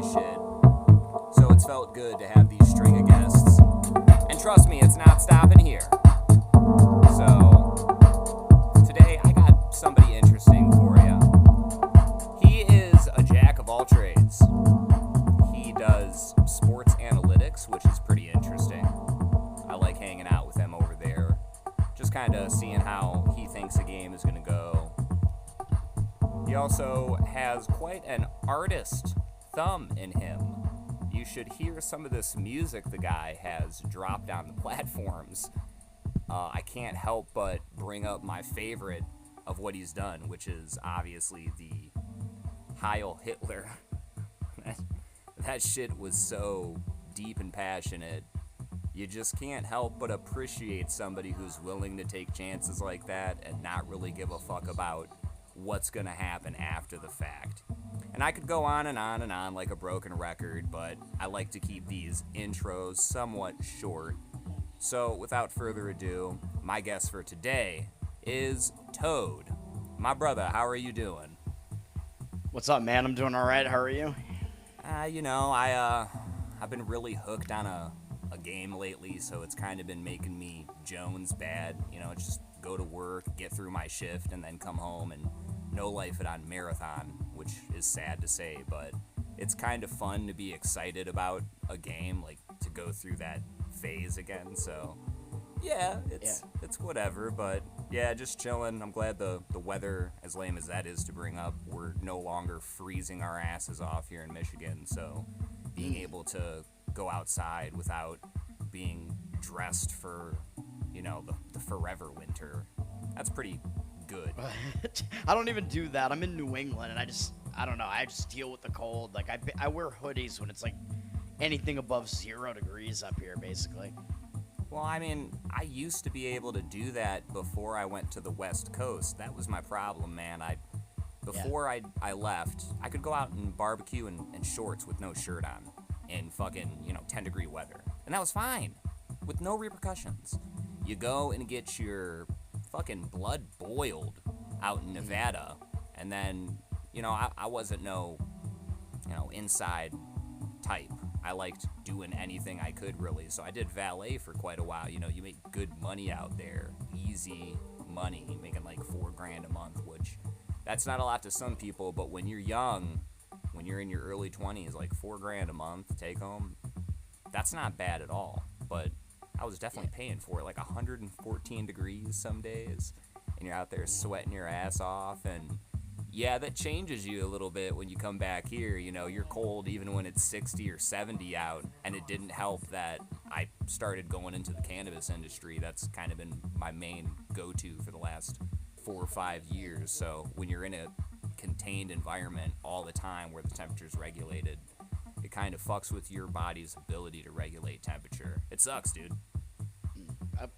shit. So it's felt good to have these string of guests. And trust me, it's not stopping here. So today I got somebody interesting for you. He is a jack of all trades. He does sports analytics, which is pretty interesting. I like hanging out with him over there. Just kind of seeing how he thinks a game is going to go. He also has quite an artist thumb in him. You should hear some of this music the guy has dropped on the platforms. I can't help but bring up my favorite of what he's done, which is obviously the Heil Hitler. That shit was so deep and passionate. You just can't help but appreciate somebody who's willing to take chances like that and not really give a fuck about what's gonna happen after the fact. And I could go on and on and on like a broken record, but I like to keep these intros somewhat short. So without further ado, my guest for today is Toad. My brother, how are you doing? What's up, man? I'm doing all right. How are you? I've been really hooked on a game lately, so it's kind of been making me Jones bad. Just go to work, get through my shift, and then come home and no life it on marathon, which is sad to say, but it's kind of fun to be excited about a game, like to go through that phase again. So yeah, it's whatever, but yeah, just chilling. I'm glad the weather, as lame as that is to bring up, we're no longer freezing our asses off here in Michigan, so being able to go outside without being dressed for, the forever winter, that's pretty good. I don't even do that. I'm in New England, and I don't know. I just deal with the cold. Like, I wear hoodies when it's like anything above 0 degrees up here, basically. Well, I used to be able to do that before I went to the West Coast. That was my problem, man. Before I left, I could go out and barbecue in shorts with no shirt on in fucking, 10-degree weather. And that was fine, with no repercussions. You go and get your fucking blood boiled out in Nevada, and then, I wasn't no, inside type. I liked doing anything I could, really, so I did valet for quite a while. You make good money out there, easy money, making like $4,000 a month, which that's not a lot to some people, but when you're young, when you're in your early 20s, like $4,000 a month take home, that's not bad at all. But I was definitely paying for it, like 114 degrees some days, and you're out there sweating your ass off, and yeah, that changes you a little bit when you come back here. You're cold even when it's 60 or 70 out, and it didn't help that I started going into the cannabis industry. That's kind of been my main go-to for the last 4 or 5 years. So when you're in a contained environment all the time where the temperature's regulated, it kind of fucks with your body's ability to regulate temperature. It sucks, dude.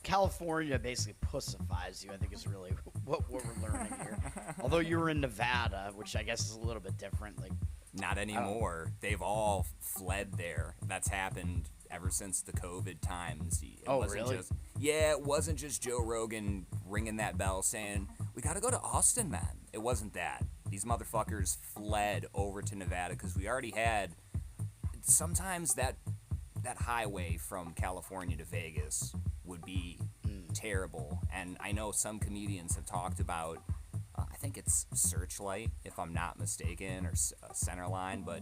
California basically pussifies you, I think, is really what we're learning here. Although you were in Nevada, which I guess is a little bit different. Like, not anymore. They've all fled there. That's happened ever since the COVID times. Really? It wasn't just Joe Rogan ringing that bell saying, we gotta go to Austin, man. It wasn't that. These motherfuckers fled over to Nevada because we already had, sometimes that highway from California to Vegas would be terrible. And I know some comedians have talked about, I think it's Searchlight, if I'm not mistaken, or Centerline, but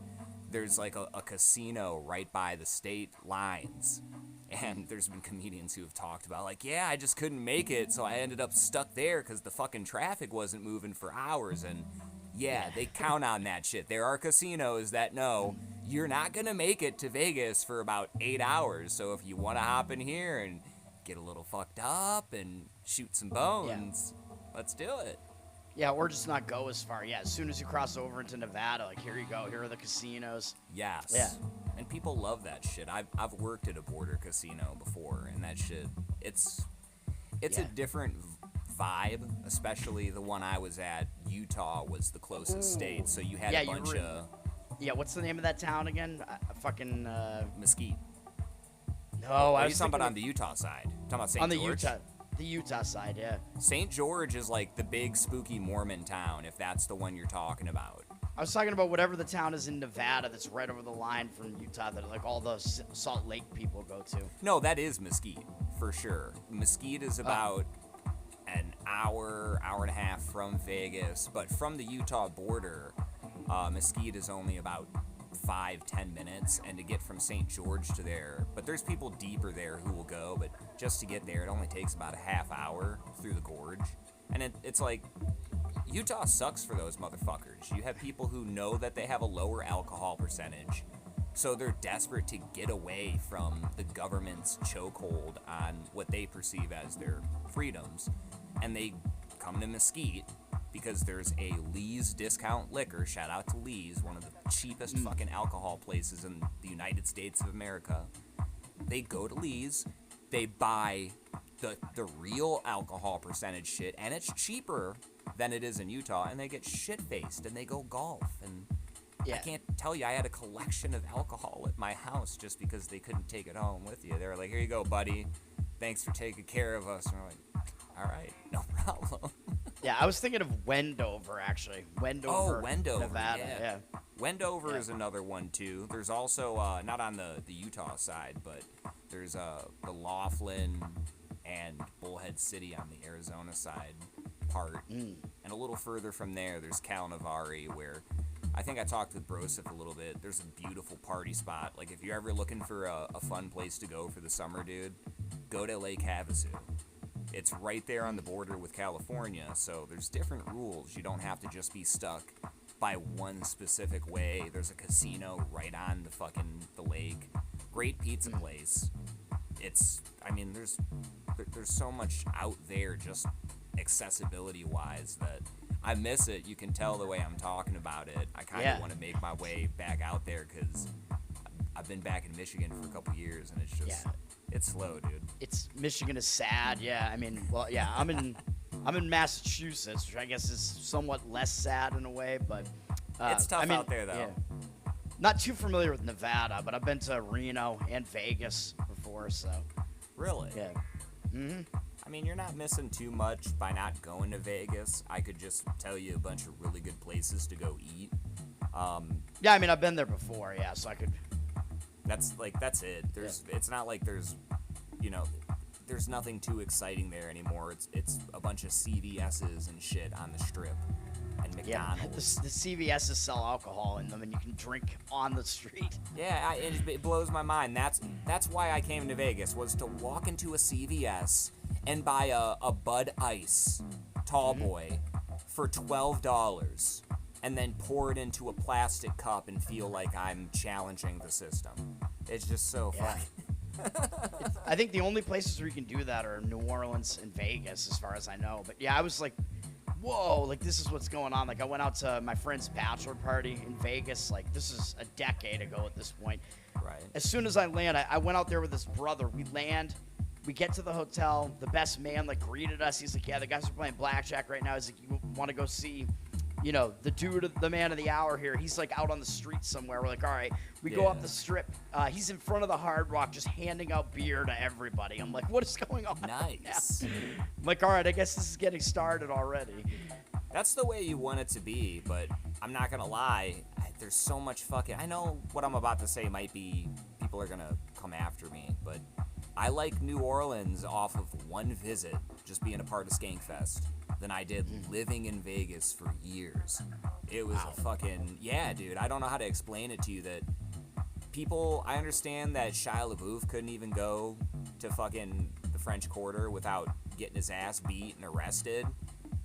there's like a casino right by the state lines. And there's been comedians who have talked about, like, yeah, I just couldn't make it, so I ended up stuck there because the fucking traffic wasn't moving for hours. And yeah, they count on that shit. There are casinos that know you're not going to make it to Vegas for about 8 hours. So if you want to hop in here and get a little fucked up and shoot some bones, let's do it. Yeah, or just not go as far. Yeah, as soon as you cross over into Nevada, like, here you go. Here are the casinos. Yes. Yeah. And people love that shit. I've worked at a border casino before, and that shit, it's a different vibe, especially the one I was at. Utah was the closest state, so you had a bunch of... Yeah, what's the name of that town again? Mesquite. No, I was talking about on the Utah side. Talking about St. George? The Utah side, yeah. St. George is like the big spooky Mormon town, if that's the one you're talking about. I was talking about whatever the town is in Nevada that's right over the line from Utah that like all the Salt Lake people go to. No, that is Mesquite for sure. Mesquite is about an hour, hour and a half from Vegas, but from the Utah border, Mesquite is only about 5-10 minutes, and to get from St. George to there, but there's people deeper there who will go, but just to get there it only takes about a half hour through the gorge. And it's like Utah sucks for those motherfuckers. You have people who know that they have a lower alcohol percentage, so they're desperate to get away from the government's chokehold on what they perceive as their freedoms, and they come to Mesquite because there's a Lee's Discount Liquor, shout out to Lee's, one of the cheapest fucking alcohol places in the United States of America. They go to Lee's, they buy the real alcohol percentage shit, and it's cheaper than it is in Utah, and they get shit-faced, and they go golf, and I can't tell you, I had a collection of alcohol at my house just because they couldn't take it home with you. They were like, here you go, buddy, thanks for taking care of us, and we're like, all right, no problem. Yeah, I was thinking of Wendover, actually. Wendover, Nevada. Yeah. Wendover is another one, too. There's also, not on the Utah side, but there's the Laughlin and Bullhead City on the Arizona side part. And a little further from there, there's Calnavari, where I think I talked with Broseph a little bit. There's a beautiful party spot. Like, if you're ever looking for a fun place to go for the summer, dude, go to Lake Havasu. It's right there on the border with California, so there's different rules. You don't have to just be stuck by one specific way. There's a casino right on the lake. Great pizza place. There's so much out there just accessibility-wise that I miss it. You can tell the way I'm talking about it. I kind of want to make my way back out there because I've been back in Michigan for a couple years, and it's just... It's slow, dude. Michigan is sad. Yeah, I mean, well, yeah, I'm in Massachusetts, which I guess is somewhat less sad in a way, but it's tough out there though. Yeah. Not too familiar with Nevada, but I've been to Reno and Vegas before, so. Really? Yeah. I mean, you're not missing too much by not going to Vegas. I could just tell you a bunch of really good places to go eat. Yeah, I mean, I've been there before, yeah, so I could. That's it. It's not like there's nothing too exciting there anymore. It's a bunch of CVS's and shit on the strip and McDonald's. Yeah, the CVS's sell alcohol in them, and you can drink on the street. Yeah, it blows my mind. That's why I came to Vegas, was to walk into a CVS and buy a Bud Ice tall boy for $12. And then pour it into a plastic cup and feel like I'm challenging the system. It's just so fun. I think the only places where you can do that are New Orleans and Vegas, as far as I know. But yeah, I was like, whoa, like this is what's going on. Like I went out to my friend's bachelor party in Vegas. Like this is a decade ago at this point. Right. As soon as I land, I went out there with his brother. We land. We get to the hotel. The best man like greeted us. He's like, yeah, the guys are playing blackjack right now. He's like, you want to go see... the dude, the man of the hour here, he's like out on the street somewhere. We're like, all right, we go up the strip. He's in front of the Hard Rock just handing out beer to everybody. I'm like, what is going on? Nice. I'm like, all right, I guess this is getting started already. That's the way you want it to be, but I'm not going to lie. There's so much I know what I'm about to say might be, people are going to come after me, but I like New Orleans off of one visit, just being a part of Skankfest, than I did living in Vegas for years. It was a fucking... Yeah, dude, I don't know how to explain it to you that people... I understand that Shia LaBeouf couldn't even go to fucking the French Quarter without getting his ass beat and arrested,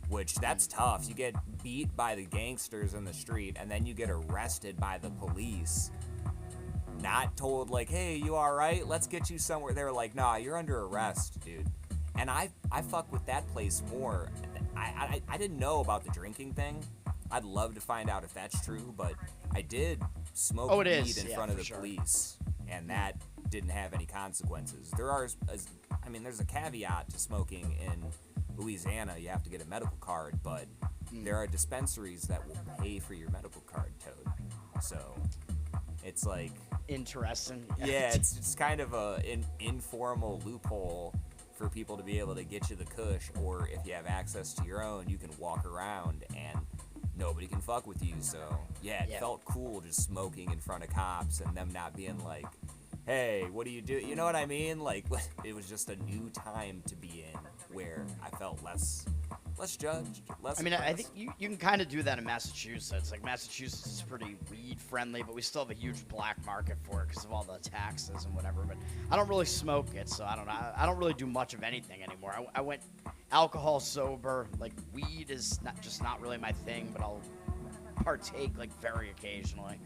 which that's tough. You get beat by the gangsters in the street, and then you get arrested by the police. Not told, like, hey, you alright? Let's get you somewhere. They were like, nah, you're under arrest, dude. And I fuck with that place more. I didn't know about the drinking thing. I'd love to find out if that's true, but I did smoke weed in front of the police, and that didn't have any consequences. There's a caveat to smoking in Louisiana. You have to get a medical card, but there are dispensaries that will pay for your medical card, Toad. So it's like... Interesting. Yeah, it's kind of an informal loophole for people to be able to get you the kush, or if you have access to your own, you can walk around and nobody can fuck with you. So Yeah, it felt cool just smoking in front of cops and them not being like, hey, what do you do? You know what I mean? Like, it was just a new time to be in where I felt less judged, less I mean, I oppressed. think you can kind of do that in Massachusetts. Like, Massachusetts is pretty weed friendly, but we still have a huge black market for it because of all the taxes and whatever. But I don't really smoke it, so I don't know. I don't really do much of anything anymore. I went alcohol sober. Like, weed is not really my thing, but I'll partake like very occasionally.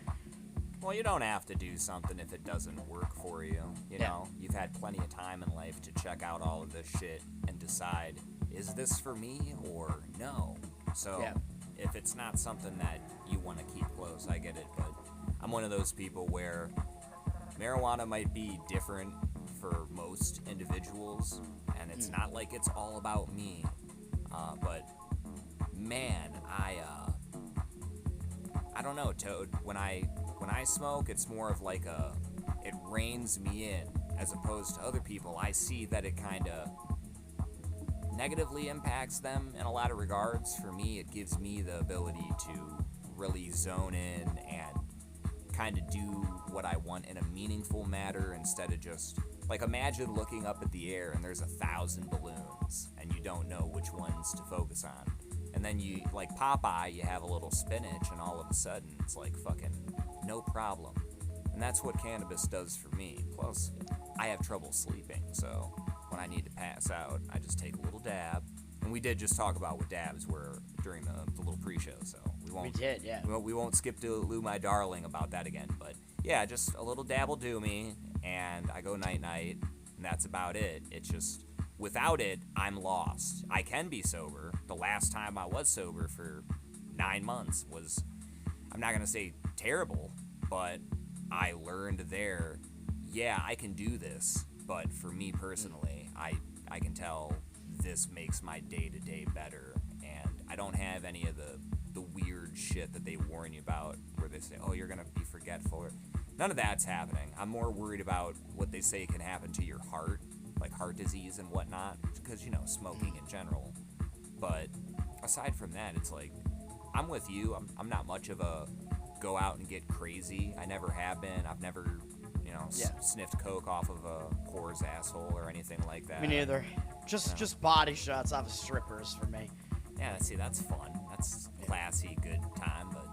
Well, you don't have to do something if it doesn't work for you. You know, you've had plenty of time in life to check out all of this shit and decide, is this for me or no? So if it's not something that you want to keep close, I get it. But I'm one of those people where marijuana might be different for most individuals, and it's not like it's all about me. But man, I don't know, Toad. When I smoke, it's more of like it reins me in, as opposed to other people. I see that it kind of negatively impacts them in a lot of regards. For me, it gives me the ability to really zone in and kind of do what I want in a meaningful manner instead of just, like, imagine looking up at the air and there's 1,000 balloons and you don't know which ones to focus on. And then you, like Popeye, you have a little spinach and all of a sudden it's like fucking no problem. And that's what cannabis does for me. Plus, I have trouble sleeping, so when I need to pass out, I just take a little dab. And we did just talk about what dabs were during the little pre-show, so we won't. We did, yeah. We won't skip to Lou My Darling about that again. But yeah, just a little dab will do me, and I go night-night, and that's about it. It's just, without it, I'm lost. I can be sober. The last time I was sober for 9 months was, I'm not going to say terrible, but I learned there, yeah, I can do this. But for me personally, I can tell this makes my day-to-day better. And I don't have any of the weird shit that they warn you about where they say, oh, you're going to be forgetful. None of that's happening. I'm more worried about what they say can happen to your heart, like heart disease and whatnot, because, you know, smoking in general. But aside from that, it's like, I'm with you. I'm not much of a go out and get crazy. I never have been. I've never, you know, sniffed coke off of a whore's asshole or anything like that. Me neither. Just body shots off of strippers for me. Yeah, see, that's fun. That's classy, good time. But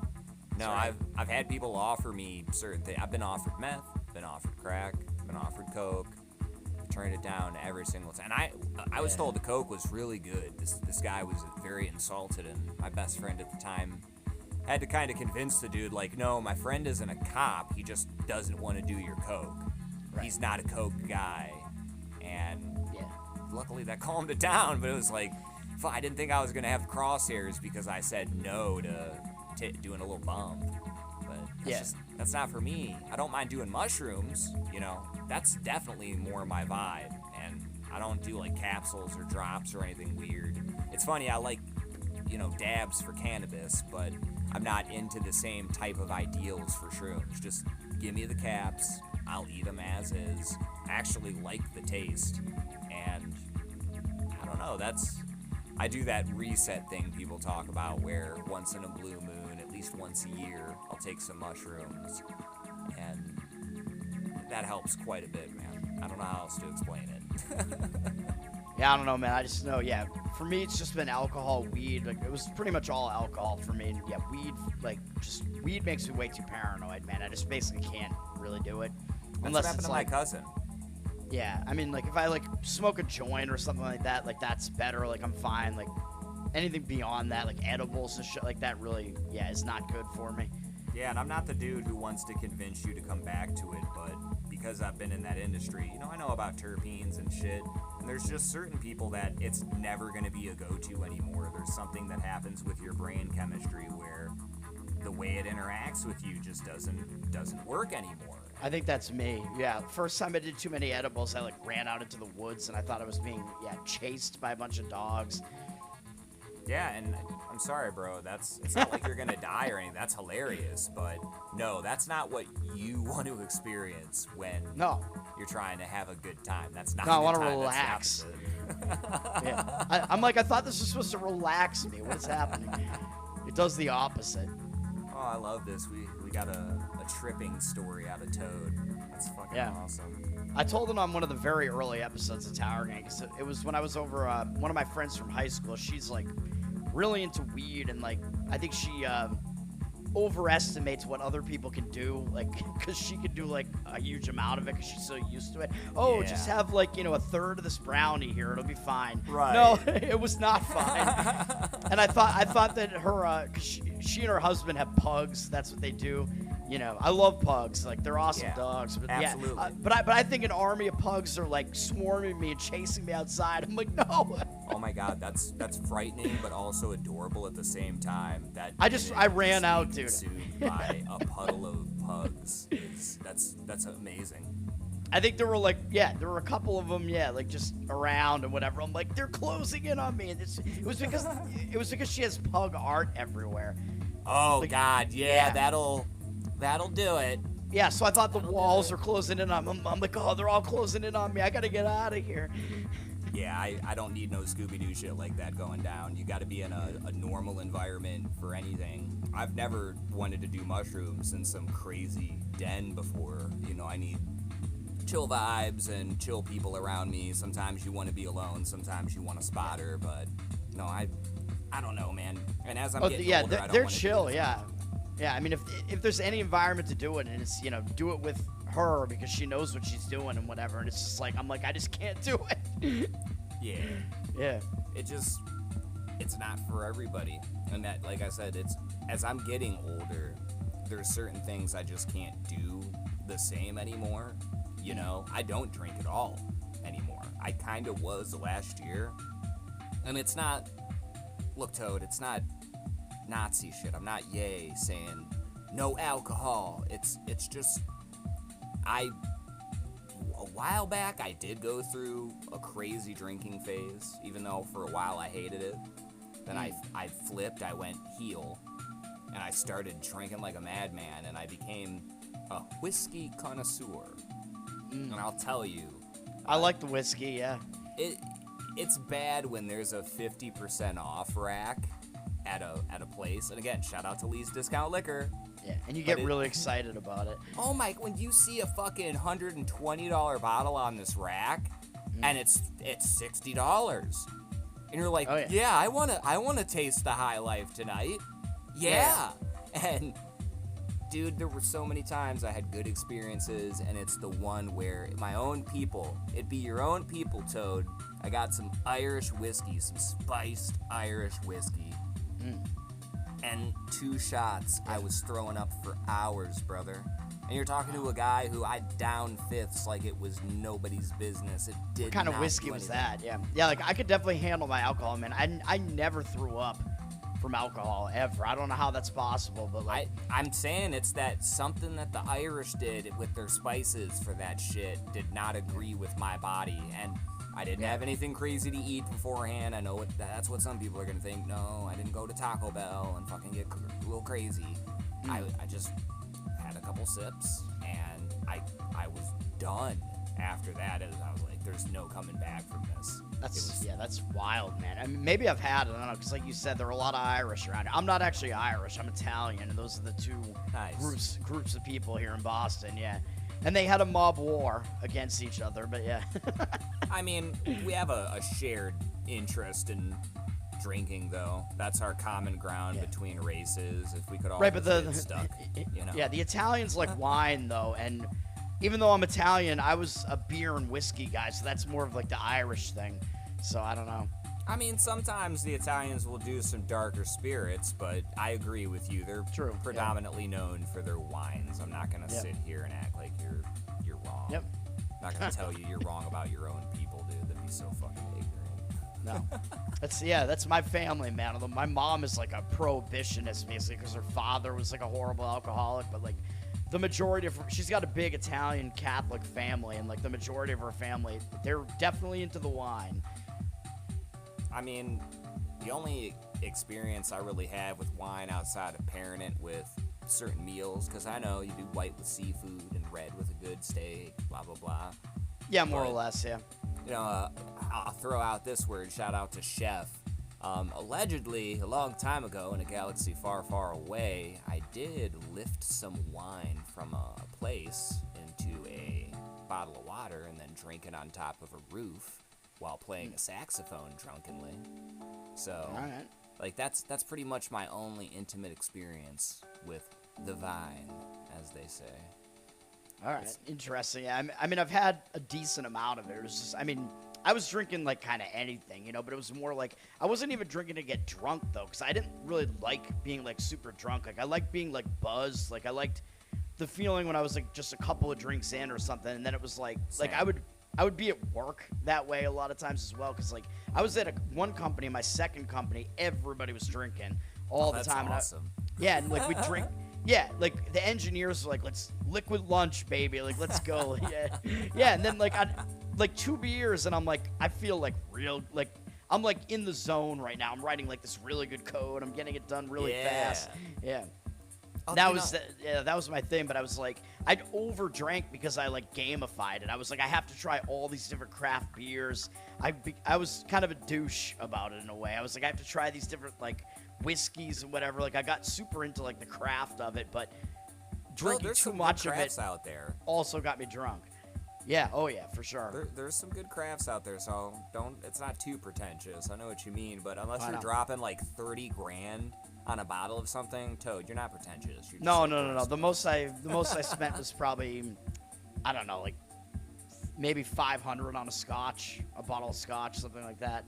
no, right. I've had people offer me certain things. I've been offered meth, been offered crack, been offered coke. Turned it down every single time. And I was told the coke was really good. This guy was very insulted, and my best friend at the time had to kind of convince the dude, like, no, my friend isn't a cop. He just doesn't want to do your coke. Right. He's not a coke guy. And luckily that calmed it down, but it was like, I didn't think I was going to have crosshairs because I said no to doing a little bump. But that's not for me. I don't mind doing mushrooms, you know. That's definitely more my vibe. And I don't do like capsules or drops or anything weird. It's funny, I like, you know, dabs for cannabis, but I'm not into the same type of ideals for shrooms. Just give me the caps, I'll eat them as is. I actually like the taste. And I don't know, I do that reset thing people talk about where once in a blue moon, at least once a year, I'll take some mushrooms. And that helps quite a bit, man. I don't know how else to explain it. Yeah, I don't know, man. I just know, for me, it's just been alcohol, weed. Like, it was pretty much all alcohol for me. Yeah, weed makes me way too paranoid, man. I just basically can't really do it. That's Unless what happened it's to like, my cousin. yeah, I mean, like, if I, like, smoke a joint or something like that, like, that's better. Like, I'm fine. Like, anything beyond that, like, edibles and shit like that really, is not good for me. Yeah, and I'm not the dude who wants to convince you to come back to it, but because I've been in that industry, you know, I know about terpenes and shit, and there's just certain people that it's never going to be a go-to anymore. There's something that happens with your brain chemistry where the way it interacts with you just doesn't work anymore. I think that's me. Yeah, first time I did too many edibles, I, like, ran out into the woods, and I thought I was being, chased by a bunch of dogs. Yeah, and I'm sorry, bro. It's not like you're gonna die or anything. That's hilarious, but no, that's not what you want to experience when you're trying to have a good time. That's not. No, I want to relax. I'm like, I thought this was supposed to relax me. What is happening? It does the opposite. Oh, I love this. We got a tripping story out of Toad. That's fucking Yeah. awesome. I told it on one of the very early episodes of Tower Gang. 'Cause it was when I was over one of my friends from high school. She's like really into weed, and like I think she overestimates what other people can do, like because she can do like a huge amount of it because she's so used to it. Oh, Yeah. just have like a third of this brownie here, it'll be fine. Right. No, it was not fine. And I thought that her, cause she and her husband have pugs. That's what they do. I love pugs. Like they're awesome Yeah, dogs. But absolutely. yeah, but I think an army of pugs are like swarming me and chasing me outside. I'm like, no. Oh my god, that's frightening, but also adorable at the same time. I ran out, dude. Consumed by a puddle of pugs. That's amazing. I think there were a couple of them, like just around and whatever. I'm like, they're closing in on me. And it was because she has pug art everywhere. Oh Like, god, yeah, that'll do it. Yeah, so I thought the walls were closing in on me. I'm like, oh, they're all closing in on me. I gotta get out of here. Yeah, I don't need no Scooby-Doo shit like that going down. You got to be in a normal environment for anything. I've never wanted to do mushrooms in some crazy den before. I need chill vibes and chill people around me. Sometimes you want to be alone. Sometimes you want a spotter. But no, I don't know, man. And as I'm getting older, I don't they're wanna do chill. it. Yeah. I mean, if there's any environment to do it, and it's do it with her because she knows what she's doing and whatever, and it's just like I'm like I just can't do it. Yeah. Yeah. It's not for everybody. And that, like I said, it's as I'm getting older, there's certain things I just can't do the same anymore. I don't drink at all anymore. I kind of was last year. And it's not, look, Toad, it's not Nazi shit. I'm not saying no alcohol. It's just, a while back, I did go through a crazy drinking phase, even though for a while I hated it. Then I flipped, I went heel, and I started drinking like a madman, and I became a whiskey connoisseur. And I'll tell you, I like the whiskey. Yeah. it's bad when there's a 50% off rack at a place. And again, shout out to Lee's Discount Liquor. Yeah, and you get really excited about it. Oh my, when you see a fucking $120 bottle on this rack and it's $60. And you're like, Oh, yeah. yeah, I wanna taste the high life tonight. Yeah. And dude, there were so many times I had good experiences, and it's the one where my own people, it'd be your own people, Toad. I got some Irish whiskey, some spiced Irish whiskey. And 2 shots, I was throwing up for hours, brother. And you're talking to a guy who I downed fifths like it was nobody's business. It did What kind of not whiskey do was anything. that? Yeah, like I could definitely handle my alcohol, man. I never threw up from alcohol ever. I don't know how that's possible, but like I'm saying it's that something that the Irish did with their spices for that shit did not agree with my body, and I didn't have anything crazy to eat beforehand. I know that's what some people are gonna think. No, I didn't go to Taco Bell and fucking get a little crazy. I just had a couple sips and I was done after that. I was like, there's no coming back from this. that's wild, man. I mean, maybe I've had it. I don't know, because like you said, there are a lot of Irish around here. I'm not actually Irish. I'm Italian, and those are the two Nice. groups of people here in Boston. Yeah, and they had a mob war against each other. But yeah, I mean, we have a shared interest in drinking, though. That's our common ground between races. If we could all right. But just get stuck, yeah, the Italians like wine though, and even though I'm Italian, I was a beer and whiskey guy, so that's more of like the Irish thing. So I don't know. I mean, sometimes the Italians will do some darker spirits, but I agree with you. They're predominantly known for their wines. I'm not gonna sit here and act like you're wrong. Yep. I'm not gonna tell you you're wrong about your own people, dude. That'd be so fucking ignorant. No. That's my family, man. Although my mom is like a prohibitionist, basically, because her father was like a horrible alcoholic. But like the majority of she's got a big Italian Catholic family, and like the majority of her family, they're definitely into the wine. I mean, the only experience I really have with wine outside of pairing it with certain meals, because I know you do white with seafood and red with a good steak, blah, blah, blah. Yeah, more or less, yeah. You know, I'll throw out this word, shout out to Chef. Allegedly, a long time ago in a galaxy far, far away, I did lift some wine from a place into a bottle of water and then drink it on top of a roof while playing a saxophone drunkenly. So, All right. like, that's pretty much my only intimate experience with the vine, as they say. All right, interesting. Yeah, I mean, I've had a decent amount of it. It was just, I mean, I was drinking like kind of anything, you know, but it was more like I wasn't even drinking to get drunk though, because I didn't really like being like super drunk. Like I liked being like buzzed. Like I liked the feeling when I was like just a couple of drinks in or something, and then it was like Same. I would be at work that way a lot of times as well, because like I was at one company, my second company, everybody was drinking all the That's time. awesome. Yeah, and like we drink. Yeah, like the engineers were like, "Let's liquid lunch, baby. Like, let's go." Yeah, yeah. And then like I, like 2 beers, and I'm like, I feel like real, like I'm like in the zone right now. I'm writing like this really good code. I'm getting it done really fast. Yeah. Oh, That was my thing, but I was like, I'd overdrank because I like gamified it. I was like, I have to try all these different craft beers. I was kind of a douche about it in a way. I was like, I have to try these different like whiskeys and whatever. Like I got super into like the craft of it, but drinking there's too some much good of it crafts out there. also got me drunk. Yeah, oh yeah, for sure. There's some good crafts out there, so it's not too pretentious. I know what you mean, but unless I you're know. dropping like 30 grand on a bottle of something, Toad, you're not pretentious. You're just No, like no, no, no. rest The of most I spent was probably, I don't know, like maybe 500 on a scotch, a bottle of scotch, something like that.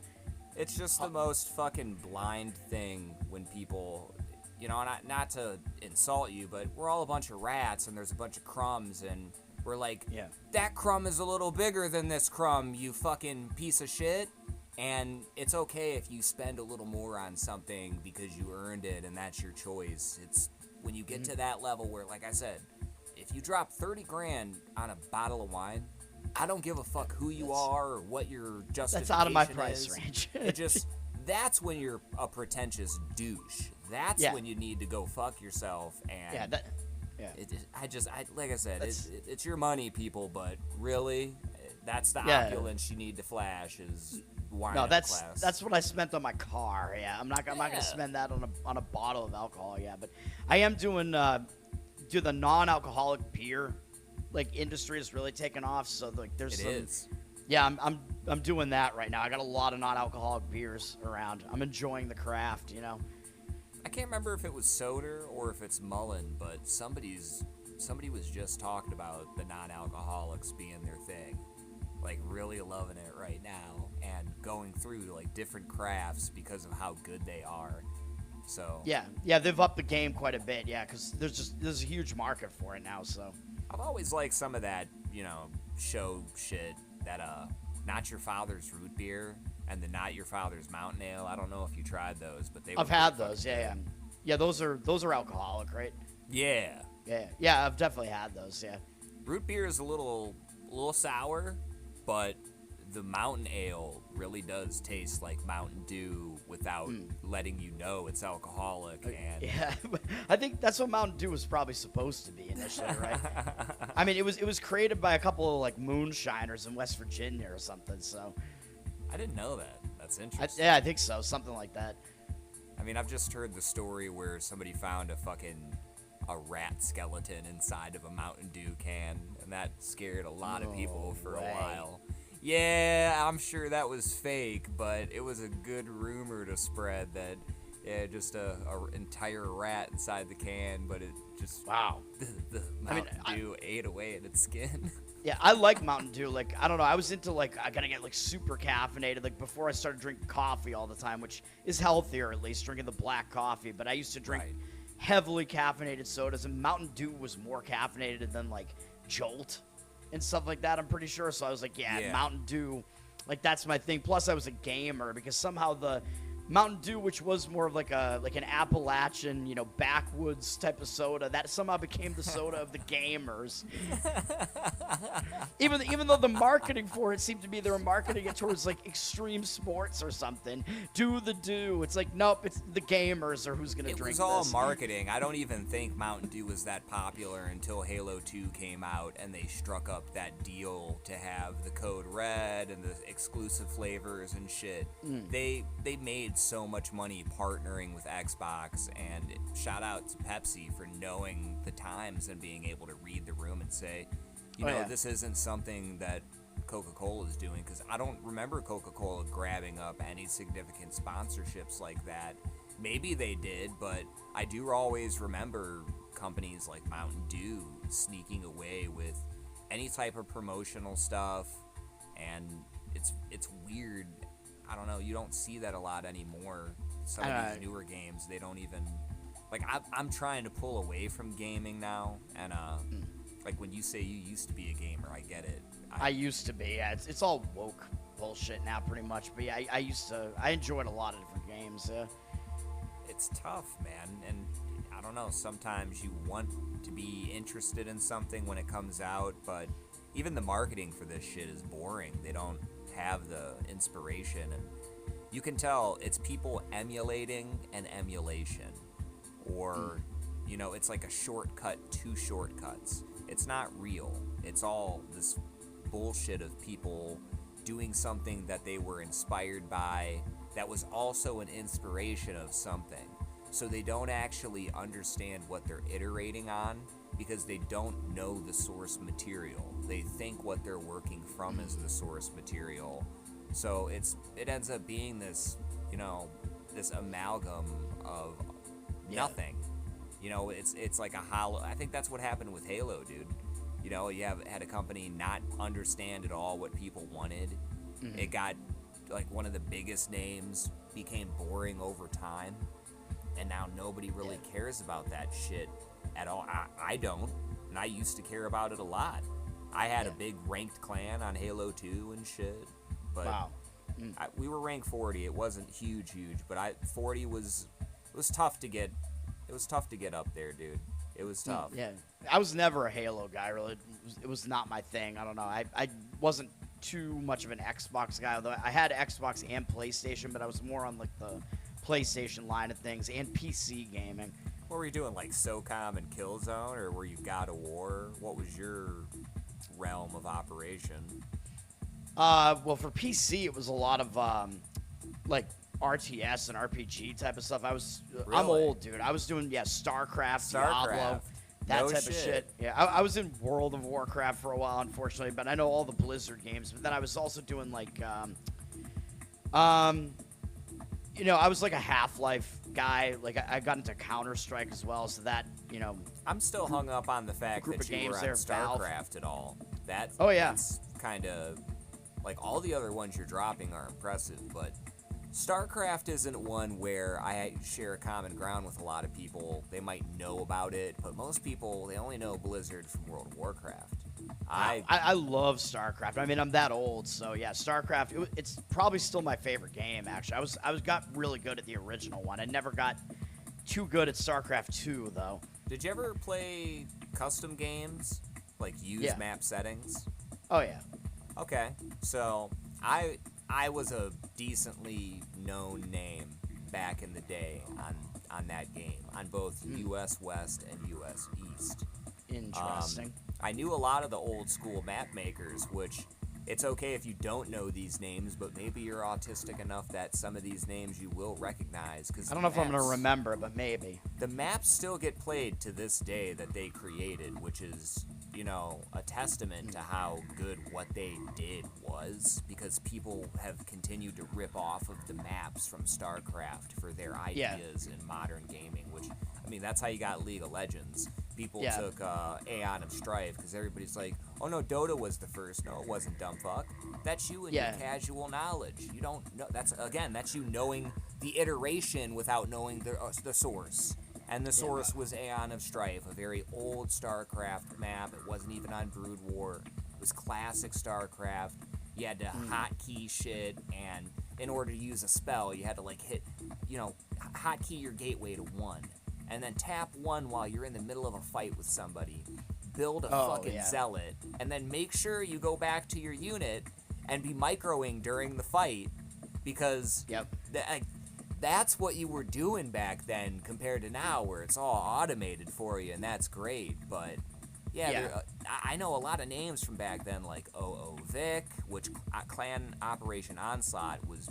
It's just the most fucking blind thing when people, you know, not to insult you, but we're all a bunch of rats and there's a bunch of crumbs and we're like, Yeah. that crumb is a little bigger than this crumb, you fucking piece of shit. And it's okay if you spend a little more on something because you earned it and that's your choice. It's when you get to that level where, like I said, if you drop 30 grand on a bottle of wine, I don't give a fuck who you are or what your justification is. That's out of my price range. That's when you're a pretentious douche. That's Yeah. when you need to go fuck yourself. And Yeah. like I said, That's- it's your money, people. But really, that's the Yeah. opulence you need to flash is wine. No, in that's class. that's what I spent on my car. Yeah, I'm not gonna spend that on a bottle of alcohol. Yeah, but I am doing the non-alcoholic beer like industry is really taking off. So like there's It some, is. Yeah, I'm doing that right now. I got a lot of non-alcoholic beers around. I'm enjoying the craft, you know. I can't remember if it was Soder or if it's Mullen, but somebody was just talking about the non-alcoholics being their thing, like really loving it right now and going through like different crafts because of how good they are. So Yeah, they've upped the game quite a bit. Yeah, because there's a huge market for it now. So I've always liked some of that, you know, show shit that Not Your Father's root beer and the Not Your Father's mountain ale. I don't know if you tried those, but I've had those. Yeah. Those are alcoholic, right? Yeah. Yeah. I've definitely had those. Yeah. Root beer is a little sour, but the mountain ale really does taste like Mountain Dew without letting you know it's alcoholic. And Yeah, I think that's what Mountain Dew was probably supposed to be initially, right? I mean, it was created by a couple of like moonshiners in West Virginia or something. So, I didn't know that. That's interesting. yeah, I think so, something like that. I mean, I've just heard the story where somebody found a rat skeleton inside of a Mountain Dew can, and that scared a lot of people for a while. Yeah, I'm sure that was fake, but it was a good rumor to spread that, yeah, just a entire rat inside the can, but it just, Wow. the Mountain Dew ate away at its skin. Yeah, I like Mountain Dew. Like, I don't know. I was into like I gotta get like super caffeinated. Like before I started drinking coffee all the time, which is healthier at least, drinking the black coffee. But I used to drink Right. heavily caffeinated sodas, and Mountain Dew was more caffeinated than like Jolt and stuff like that. I'm pretty sure. So I was like, yeah. Mountain Dew, like that's my thing. Plus, I was a gamer because somehow the Mountain Dew, which was more of like an Appalachian, you know, backwoods type of soda, that somehow became the soda of the gamers. even though the marketing for it seemed to be they were marketing it towards like extreme sports or something. Do the Dew. It's like, nope, it's the gamers are who's gonna It drink was all this. marketing. I don't even think Mountain Dew was that popular until Halo 2 came out and they struck up that deal to have the code red and the exclusive flavors and shit. They made made so much money partnering with Xbox, and shout out to Pepsi for knowing the times and being able to read the room and say, this isn't something that Coca-Cola is doing, because I don't remember Coca-Cola grabbing up any significant sponsorships like that. Maybe they did, but I do always remember companies like Mountain Dew sneaking away with any type of promotional stuff, and it's weird. I don't know, you don't see that a lot anymore. Some of these newer games, they don't even, like, I'm trying to pull away from gaming now, and like when you say you used to be a gamer, I get it. I used to be. Yeah, it's all woke bullshit now, pretty much. But yeah, I enjoyed a lot of different games. It's tough, man, and I don't know, sometimes you want to be interested in something when it comes out, but even the marketing for this shit is boring. They don't have the inspiration, and you can tell it's people emulating an emulation, or it's like a shortcut to shortcuts. It's not real. It's all this bullshit of people doing something that they were inspired by that was also an inspiration of something. So they don't actually understand what they're iterating on because they don't know the source material. They think what they're working from is the source material. So it ends up being this, this amalgam of nothing. It's like a hollow. I think that's what happened with Halo, dude. You had a company not understand at all what people wanted. Mm-hmm. It got, like, one of the biggest names became boring over time, and now nobody really cares about that shit at all. I don't, and I used to care about it a lot. I had a big ranked clan on Halo 2 and shit, but wow. We were ranked 40. It wasn't huge, but 40 was tough to get. It was tough to get up there, dude. It was tough. Yeah, I was never a Halo guy, really. It was not my thing. I don't know. I wasn't too much of an Xbox guy, although I had Xbox and PlayStation, but I was more on, like, the PlayStation line of things and PC gaming. What were you doing, like SOCOM and Killzone, or were you God of War? What was your realm of operation? Well, for PC, it was a lot of, like, RTS and RPG type of stuff. Really? I'm old, dude. I was doing StarCraft, Diablo, that no type shit. of shit. Yeah, I was in World of Warcraft for a while, unfortunately, but I know all the Blizzard games. But then I was also doing, like, I was like a Half-Life guy. Like, I got into Counter-Strike as well, so that, I'm still hung up on the fact group that of you games were on there, Valve. StarCraft at all. That's kind of, like, all the other ones you're dropping are impressive, but StarCraft isn't one where I share a common ground with a lot of people. They might know about it, but most people, they only know Blizzard from World of Warcraft. I love StarCraft. I mean, I'm that old, so yeah, StarCraft. It's probably still my favorite game. Actually, I got really good at the original one. I never got too good at StarCraft 2, though. Did you ever play custom games, like use map settings? Oh yeah. Okay, so I was a decently known name back in the day on that game, on both US West and US East. Interesting. I knew a lot of the old school map makers, which it's okay if you don't know these names, but maybe you're autistic enough that some of these names you will recognize. Cause I don't know if I'm going to remember, but maybe. The maps still get played to this day that they created, which is, a testament to how good what they did was, because people have continued to rip off of the maps from StarCraft for their ideas in modern gaming, which, I mean, that's how you got League of Legends. People took Aeon of Strife because everybody's like, oh no, Dota was the first. No, it wasn't, dumb fuck. That's you and your casual knowledge. You don't know. That's you knowing the iteration without knowing the source. And the source was Aeon of Strife, a very old StarCraft map. It wasn't even on Brood War. It was classic StarCraft. You had to hotkey shit, and in order to use a spell, you had to hit, hotkey your gateway to 1. And then tap 1 while you're in the middle of a fight with somebody. Build a fucking zealot. And then make sure you go back to your unit and be microing during the fight. Because that's what you were doing back then compared to now, where it's all automated for you, and that's great. But I know a lot of names from back then, like OO Vic, which Clan Operation Onslaught was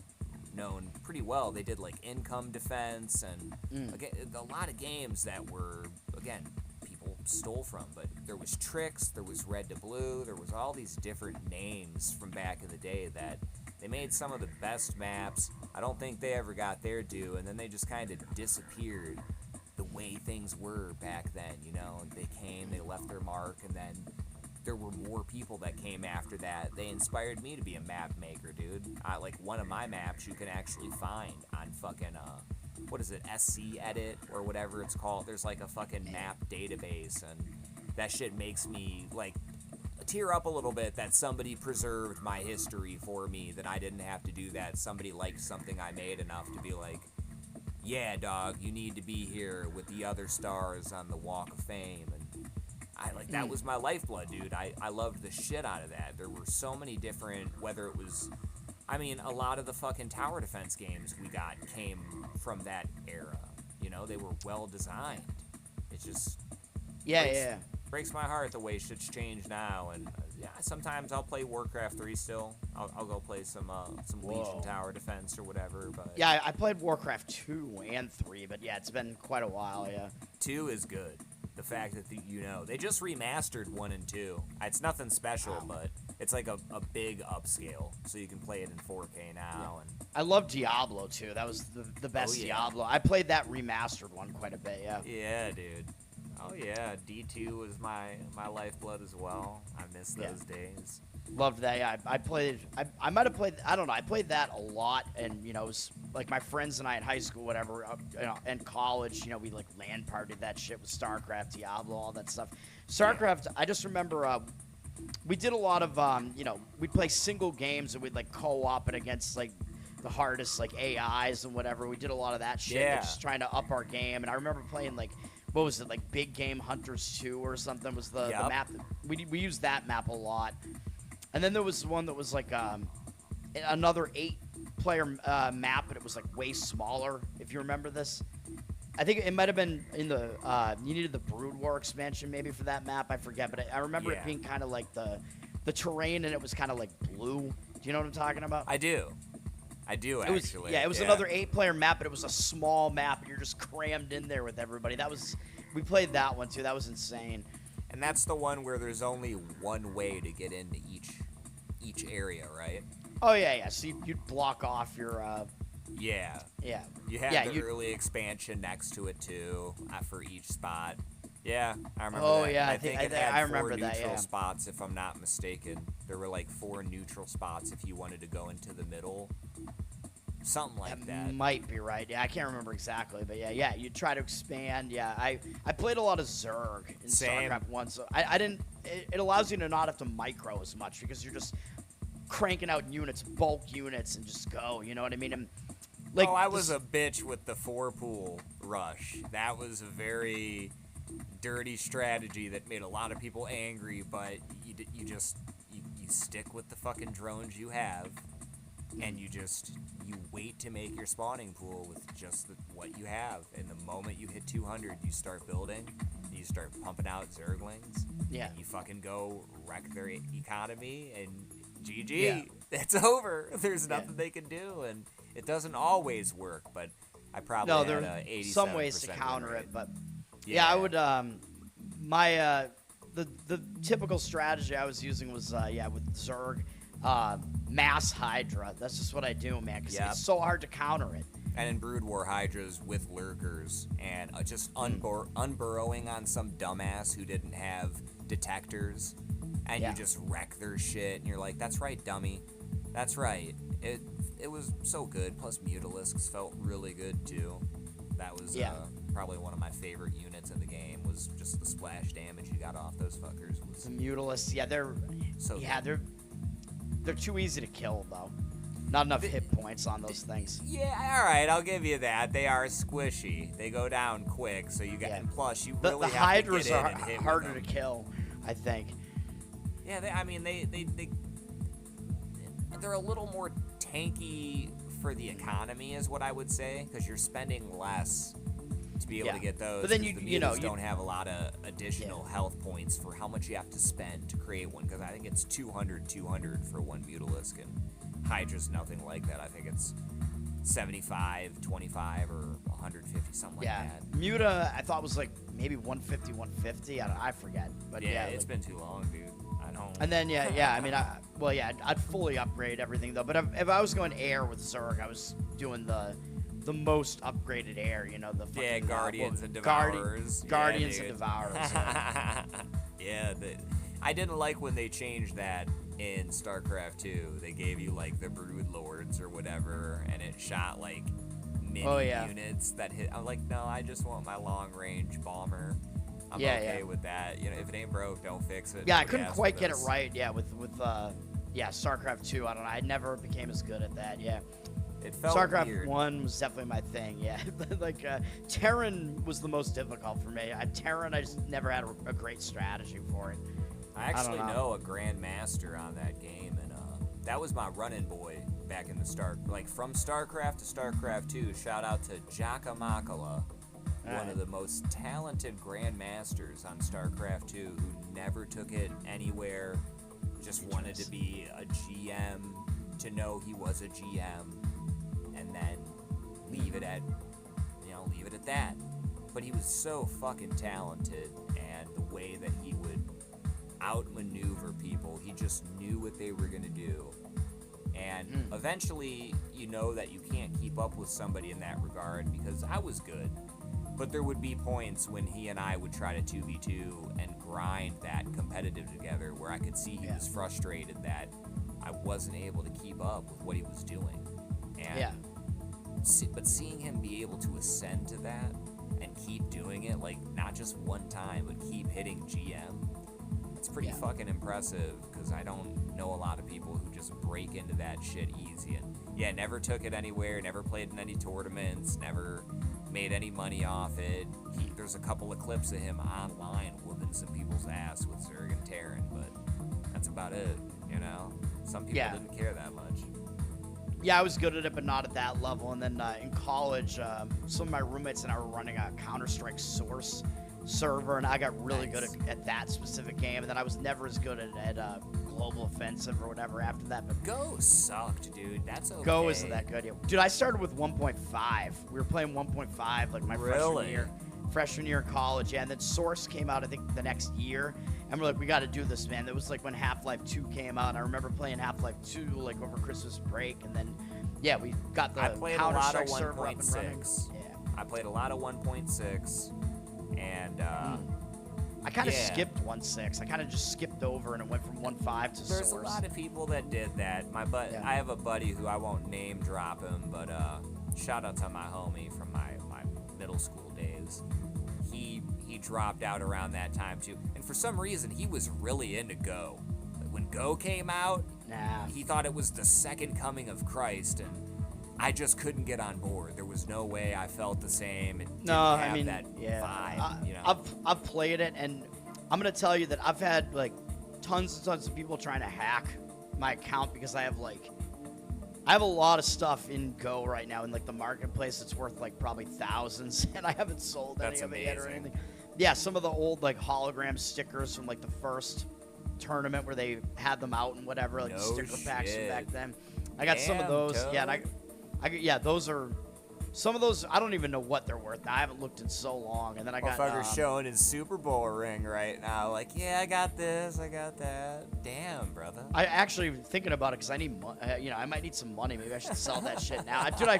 known pretty well. They did like income defense and again, a lot of games that were, again, people stole from. But there was Tricks, there was Red to Blue, there was all these different names from back in the day that they made some of the best maps. I don't think they ever got their due, and then they just kind of disappeared the way things were back then, you know. They came, they left their mark, and then there were more people that came after that. They inspired me to be a map maker, dude. Like, one of my maps you can actually find on fucking, what is it, SC Edit or whatever it's called. There's like a fucking map database, and that shit makes me, like, tear up a little bit that somebody preserved my history for me, that I didn't have to do that. Somebody liked something I made enough to be like, yeah, dog, you need to be here with the other stars on the Walk of Fame. And that was my lifeblood, dude. I loved the shit out of that. There were so many different, whether it was, I mean, a lot of the fucking tower defense games we got came from that era. You know, they were well designed. It just breaks my heart the way shit's changed now. And yeah, sometimes I'll play Warcraft 3 still. I'll go play some Legion Tower Defense or whatever. But yeah, I played Warcraft 2 and 3, but yeah, it's been quite a while. Yeah, 2 is good. The fact that they just remastered 1 and 2. It's nothing special, but it's like a big upscale, so you can play it in 4K now. And I love Diablo too. That was the best Diablo. I played that remastered one quite a bit. Yeah. Yeah, dude. Oh yeah, D2 was my lifeblood as well. I miss those days. Loved that. Yeah, I played. I might have played. I don't know. I played that a lot, and you know, it was like my friends and I in high school, whatever, and college. You know, we like LAN partied that shit with StarCraft, Diablo, all that stuff. StarCraft. I just remember we did a lot of we'd play single games and we'd like co-op it against like the hardest like AIs and whatever. We did a lot of that shit, just trying to up our game. And I remember playing like, what was it, like Big Game Hunters 2 or something was the map. We used that map a lot. And then there was one that was like another 8-player map, but it was like way smaller, if you remember this. I think it might have been in the you needed the Brood War expansion maybe for that map. I forget, but I remember it being kind of like the terrain, and it was kind of like blue. Do you know what I'm talking about? I do actually. It was another 8-player map, but it was a small map, and you're just crammed in there with everybody. We played that one too. That was insane. And that's the one where there's only one way to get into each area, right? Oh yeah. So you'd block off your. Yeah. You had the early expansion next to it too, for each spot. Yeah, I remember that. Oh yeah, I think it had remember 4 neutral that, spots, if I'm not mistaken. There were like 4 neutral spots if you wanted to go into the middle. Something like that. Might be right. Yeah, I can't remember exactly, but yeah, you try to expand. Yeah, I played a lot of Zerg in StarCraft 1, so I didn't. It allows you to not have to micro as much because you're just cranking out units, bulk units, and just go. You know what I mean? And, like, I was a bitch with the 4-pool rush. That was a very dirty strategy that made a lot of people angry, but you stick with the fucking drones you have, and you wait to make your spawning pool with just what you have. And the moment you hit 200, you start building, you start pumping out Zerglings, and you fucking go wreck their economy, and GG. Yeah. It's over. There's nothing they can do, and it doesn't always work, but I probably had a 87% some ways to counter it, but I would my the typical strategy I was using was with Zerg, mass Hydra. That's just what I do, man, because it's so hard to counter it. And in Brood War, Hydras with lurkers and just unburrowing on some dumbass who didn't have detectors, and you just wreck their shit, and you're like, that's right, dummy. That's right. It was so good. Plus Mutalisks felt really good too. That was probably one of my favorite units in the game. Was just the splash damage you got off those fuckers. The Mutalisks, they're so good. They're too easy to kill though. Not enough hit points on those things. Yeah, all right, I'll give you that. They are squishy. They go down quick, so you get. And plus, you really the have Hydras to get in and hit harder to kill, I think. Yeah, they're a little more tanky for the economy, is what I would say, because you're spending less to be able to get those. But then you don't have a lot of additional health points for how much you have to spend to create one, because I think it's 200 for one Mutalisk, and Hydra's nothing like that. I think it's 75, 25, or 150, something like that. Muta, I thought was like maybe 150, 150. I forget. But Yeah, yeah, it's like, been too long, dude. I don't. and then I mean, I'd fully upgrade everything though. But if I was going air with Zerg, I was doing the most upgraded air. You know, the fucking, Guardians and Devourers. Guardians yeah, and dude. Devourers. Yeah, I didn't like when they changed that in StarCraft 2. They gave you like the Brood Lords or whatever, and it shot like mini units that hit. I'm like, no, I just want my long range bomber. I'm okay with that. You know, if it ain't broke, don't fix it. Yeah, I couldn't quite get it right. Yeah, with StarCraft 2. I don't know. I never became as good at that. Yeah. It felt StarCraft weird. 1 was definitely my thing, yeah. Like, Terran was the most difficult for me. Terran, I just never had a great strategy for it. I actually don't know a Grandmaster on that game, and that was my running boy back in the from StarCraft to StarCraft 2. Shout out to Jaka Makala, one of the most talented Grandmasters on StarCraft 2, who never took it anywhere, just wanted to be a GM, to know he was a GM, and then leave it at that. But he was so fucking talented, and the way that he would outmaneuver people, he just knew what they were gonna do. And eventually, you know that you can't keep up with somebody in that regard, because I was good, but there would be points when he and I would try to 2v2 and grind that competitive together, where I could see he was frustrated that I wasn't able to keep up with what he was doing. And but seeing him be able to ascend to that and keep doing it, like not just one time, but keep hitting GM, it's pretty fucking impressive, because I don't know a lot of people who just break into that shit easy. And never took it anywhere, never played in any tournaments, never made any money off it. There's a couple of clips of him online whooping some people's ass with Zerg and Terran, but that's about it, you know? Some people didn't care that much. Yeah, I was good at it, but not at that level. And then in college, some of my roommates and I were running a Counter-Strike Source server, and I got really good at that specific game. And then I was never as good at Global Offensive or whatever after that. But Go sucked, dude. That's okay. Go isn't that good. Yeah. Dude, I started with 1.5. We were playing 1.5 like my freshman year in college. Yeah, and then Source came out, I think, the next year. And we're like, we got to do this, man. That was like when Half-Life 2 came out. And I remember playing Half-Life 2 like over Christmas break. And then, we got the Counter-Strike server up and running. Yeah. I played a lot of 1.6. And I kind of skipped 1.6. I kind of just skipped over and it went from 1.5 to There's Source. a lot of people that did that. I have a buddy who, I won't name drop him, but shout out to my homie from my middle school days. He dropped out around that time too, and for some reason he was really into Go. When Go came out, he thought it was the second coming of Christ, and I just couldn't get on board. There was no way I felt the same. It didn't have that vibe, you know? I've played it, and I'm gonna tell you that I've had like tons and tons of people trying to hack my account because I have a lot of stuff in Go right now in like the marketplace that's worth like probably thousands, and I haven't sold any of it yet or anything. Yeah, some of the old like hologram stickers from like the first tournament where they had them out and whatever, like the sticker packs from back then. I got some of those. Toad. Yeah, and those are some of those. I don't even know what they're worth now. I haven't looked in so long. And then I got motherfucker showing his Super Bowl ring right now. Like, yeah, I got this, I got that. Damn, brother. I actually thinking about it because I need, I might need some money. Maybe I should sell that shit now. Dude, I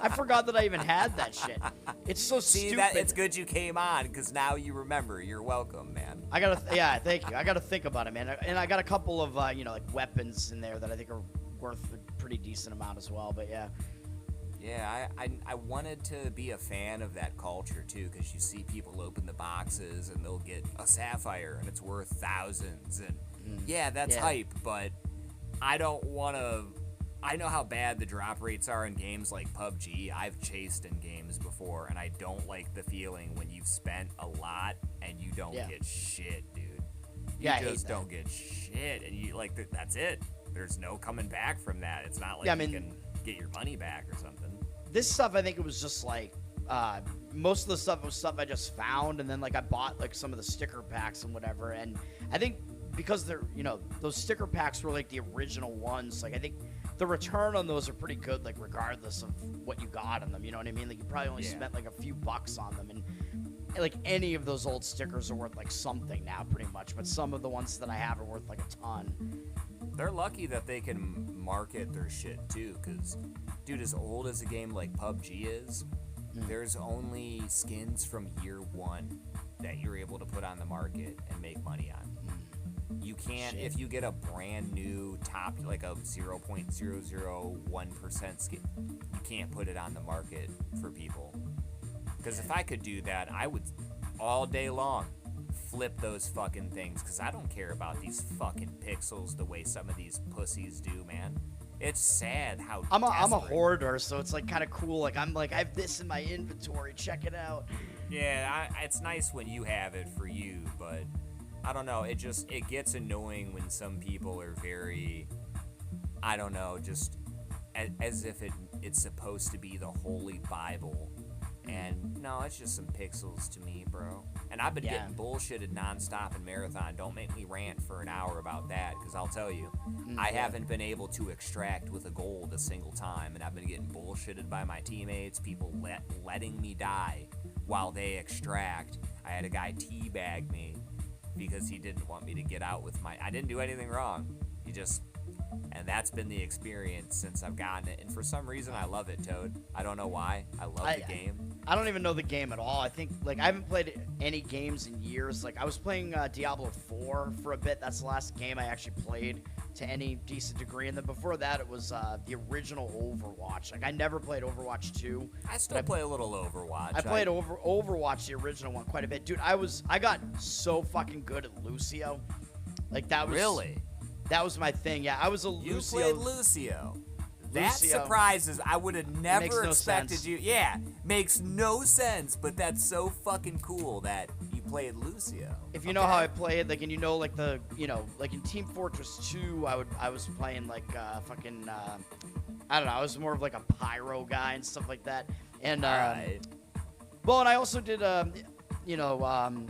forgot that I even had that shit. It's so stupid. It's good you came on, because now you remember. You're welcome, man. Thank you. I gotta think about it, man. And I got a couple of, like weapons in there that I think are worth a pretty decent amount as well. But yeah. Yeah, I wanted to be a fan of that culture too, because you see people open the boxes and they'll get a sapphire and it's worth thousands, and that's hype, but I don't want to. I know how bad the drop rates are in games like PUBG. I've chased in games before, and I don't like the feeling when you've spent a lot and you don't get shit, dude. You just don't get shit, and you that's it. There's no coming back from that. It's not like you can get your money back or something. This stuff, I think it was just like most of the stuff was stuff I just found, and then I bought some of the sticker packs and whatever. And I think because they're those sticker packs were like the original ones. Like I think the return on those are pretty good, like regardless of what you got on them. You know what I mean? Like you probably only Yeah. spent like a few bucks on them, and like any of those old stickers are worth like something now, pretty much. But some of the ones that I have are worth like a ton. They're lucky that they can market their shit too, because, dude, as old as a game like PUBG is, there's only skins from year one that you're able to put on the market and make money on. You can't, Shit. if you get a brand new top, like a 0.001% skin, you can't put it on the market for people. Because if I could do that, I would all day long flip those fucking things, because I don't care about these fucking pixels the way some of these pussies do, man. It's sad how I'm a desperate- hoarder, so it's like kind of cool. Like I'm like I have this in my inventory. Check it out. Yeah, it's nice when you have it for you, but I don't know. It gets annoying when some people are very, I don't know, just as if it's supposed to be the holy Bible. And no, it's just some pixels to me, bro. And I've been Yeah. getting bullshitted nonstop in Marathon. Don't make me rant for an hour about that, because I'll tell you, I haven't been able to extract with a gold a single time, and I've been getting bullshitted by my teammates, people letting me die while they extract. I had a guy teabag me because he didn't want me to get out with my... I didn't do anything wrong. He just... And that's been the experience since I've gotten it. And for some reason, I love it, Toad. I don't know why. I love the game. I don't even know the game at all. I think like I haven't played any games in years. Like I was playing Diablo 4 for a bit. That's the last game I actually played to any decent degree. And then before that, it was the original Overwatch. Like I never played Overwatch 2. I still play a little Overwatch. I played Overwatch, the original one, quite a bit. Dude, I got so fucking good at Lucio. Like that was Really? That was my thing. Yeah, I was a You Lucio. played Lucio. That Lucio. surprises. I would have never Makes no expected sense. you. Yeah, makes no sense, but that's so fucking cool that you played Lucio. If you know how I played, like, and you know, like the, you know, like in Team Fortress 2, I was playing like fucking, I don't know, I was more of like a pyro guy and stuff like that. And Alright. well, and I also did, you know,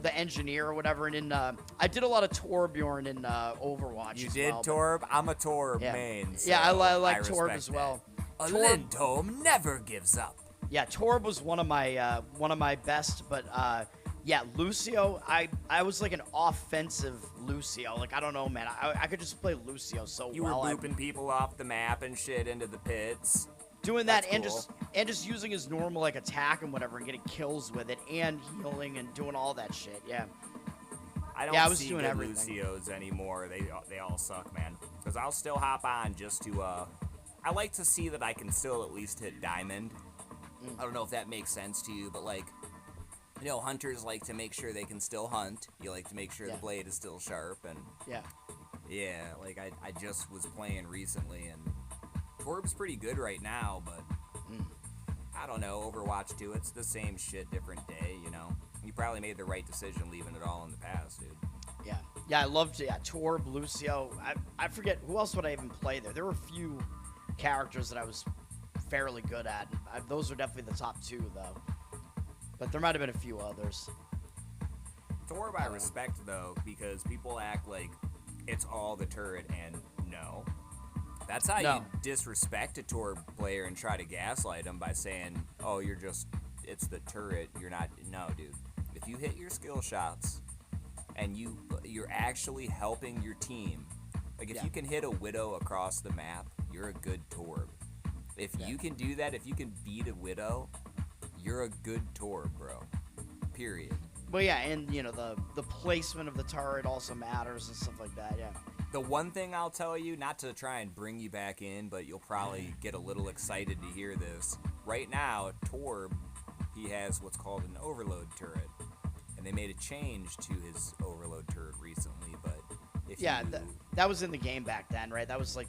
the engineer or whatever, and in I did a lot of Torbjorn in Overwatch. You as did well, but- Torb? I'm a Torb Yeah. main. Yeah, I so like Torb respect as well. that. A Torb- Lindholm never gives up. Yeah, Torb was one of my best, but yeah, Lucio, I was like an offensive Lucio. Like I don't know, man, I could just play Lucio so You well. were booping people off the map and shit into the pits. Doing that That's and just using his normal like attack and whatever and getting kills with it and healing and doing all that shit. Yeah. I don't Yeah, I was see doing good everything. Lucios anymore. They all suck, man. Because I'll still hop on just to I like to see that I can still at least hit diamond. I don't know if that makes sense to you, but like, you know, hunters like to make sure they can still hunt. You like to make sure Yeah. the blade is still sharp, and Yeah. yeah, like I just was playing recently, and Torb's pretty good right now, but I don't know, Overwatch 2, it's the same shit, different day, you know? You probably made the right decision leaving it all in the past, dude. Yeah. Yeah, I loved Torb, Lucio. I forget who else would I even play there. There were a few characters that I was fairly good at. Those were definitely the top two though. But there might have been a few others. Torb I respect, though, because people act like it's all the turret, and no. That's how No. you disrespect a Torb player and try to gaslight him by saying, oh, it's the turret, you're not. No, dude. If you hit your skill shots and you're actually helping your team, like if Yeah. you can hit a Widow across the map, you're a good Torb. If you can do that, if you can beat a Widow, you're a good Torb, bro. Period. Well, yeah, and you know the placement of the turret also matters and stuff like that. Yeah. The one thing I'll tell you, not to try and bring you back in, but you'll probably get a little excited to hear this. Right now, Torb, he has what's called an overload turret. And they made a change to his overload turret recently, but if Yeah, you... that was in the game back then, right? That was like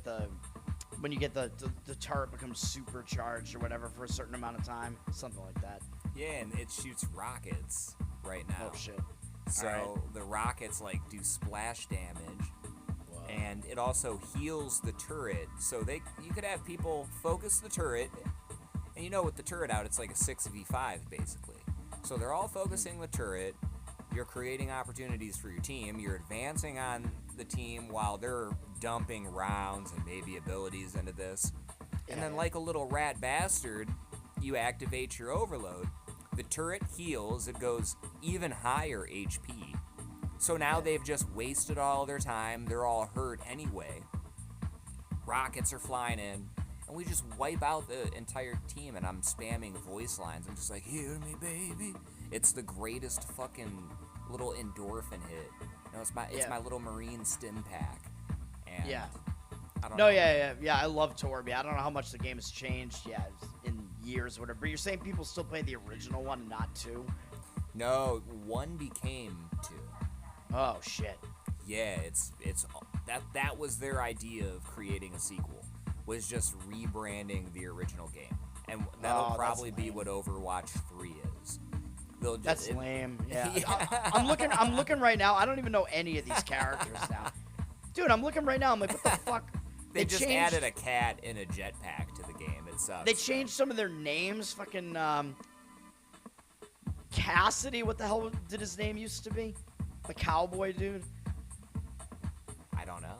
when you get the turret becomes supercharged or whatever for a certain amount of time, something like that. Yeah, and it shoots rockets right now. Oh shit. So Alright. the rockets like do splash damage, Whoa. and it also heals the turret. So you could have people focus the turret, and you know with the turret out, it's like a 6v5 basically. So they're all focusing the turret. You're creating opportunities for your team. You're advancing on the team while they're dumping rounds and maybe abilities into this. And then, Yeah. like a little rat bastard, you activate your overload. The turret heals, it goes even higher HP. So now they've just wasted all their time, they're all hurt anyway. Rockets are flying in, and we just wipe out the entire team, and I'm spamming voice lines. I'm just like, hear me, baby. It's the greatest fucking little endorphin hit. You know, it's my little Marine stim pack. And Yeah. I don't No, know. yeah. I love Torby. I don't know how much the game has changed, in years or whatever. But you're saying people still play the original one and not 2? No, 1 became 2. Oh shit. Yeah, it's that was their idea of creating a sequel, was just rebranding the original game, and that'll Oh, that's probably be lame. what Overwatch 3 is. They'll That's just, lame. Yeah. Yeah. I'm looking right now. I don't even know any of these characters now. Dude, I'm looking right now. I'm like, what the fuck? They just changed- added a cat in a jetpack to the game. It sucks. They changed some of their names. Fucking Cassidy. What the hell did his name used to be? The cowboy dude. I don't know.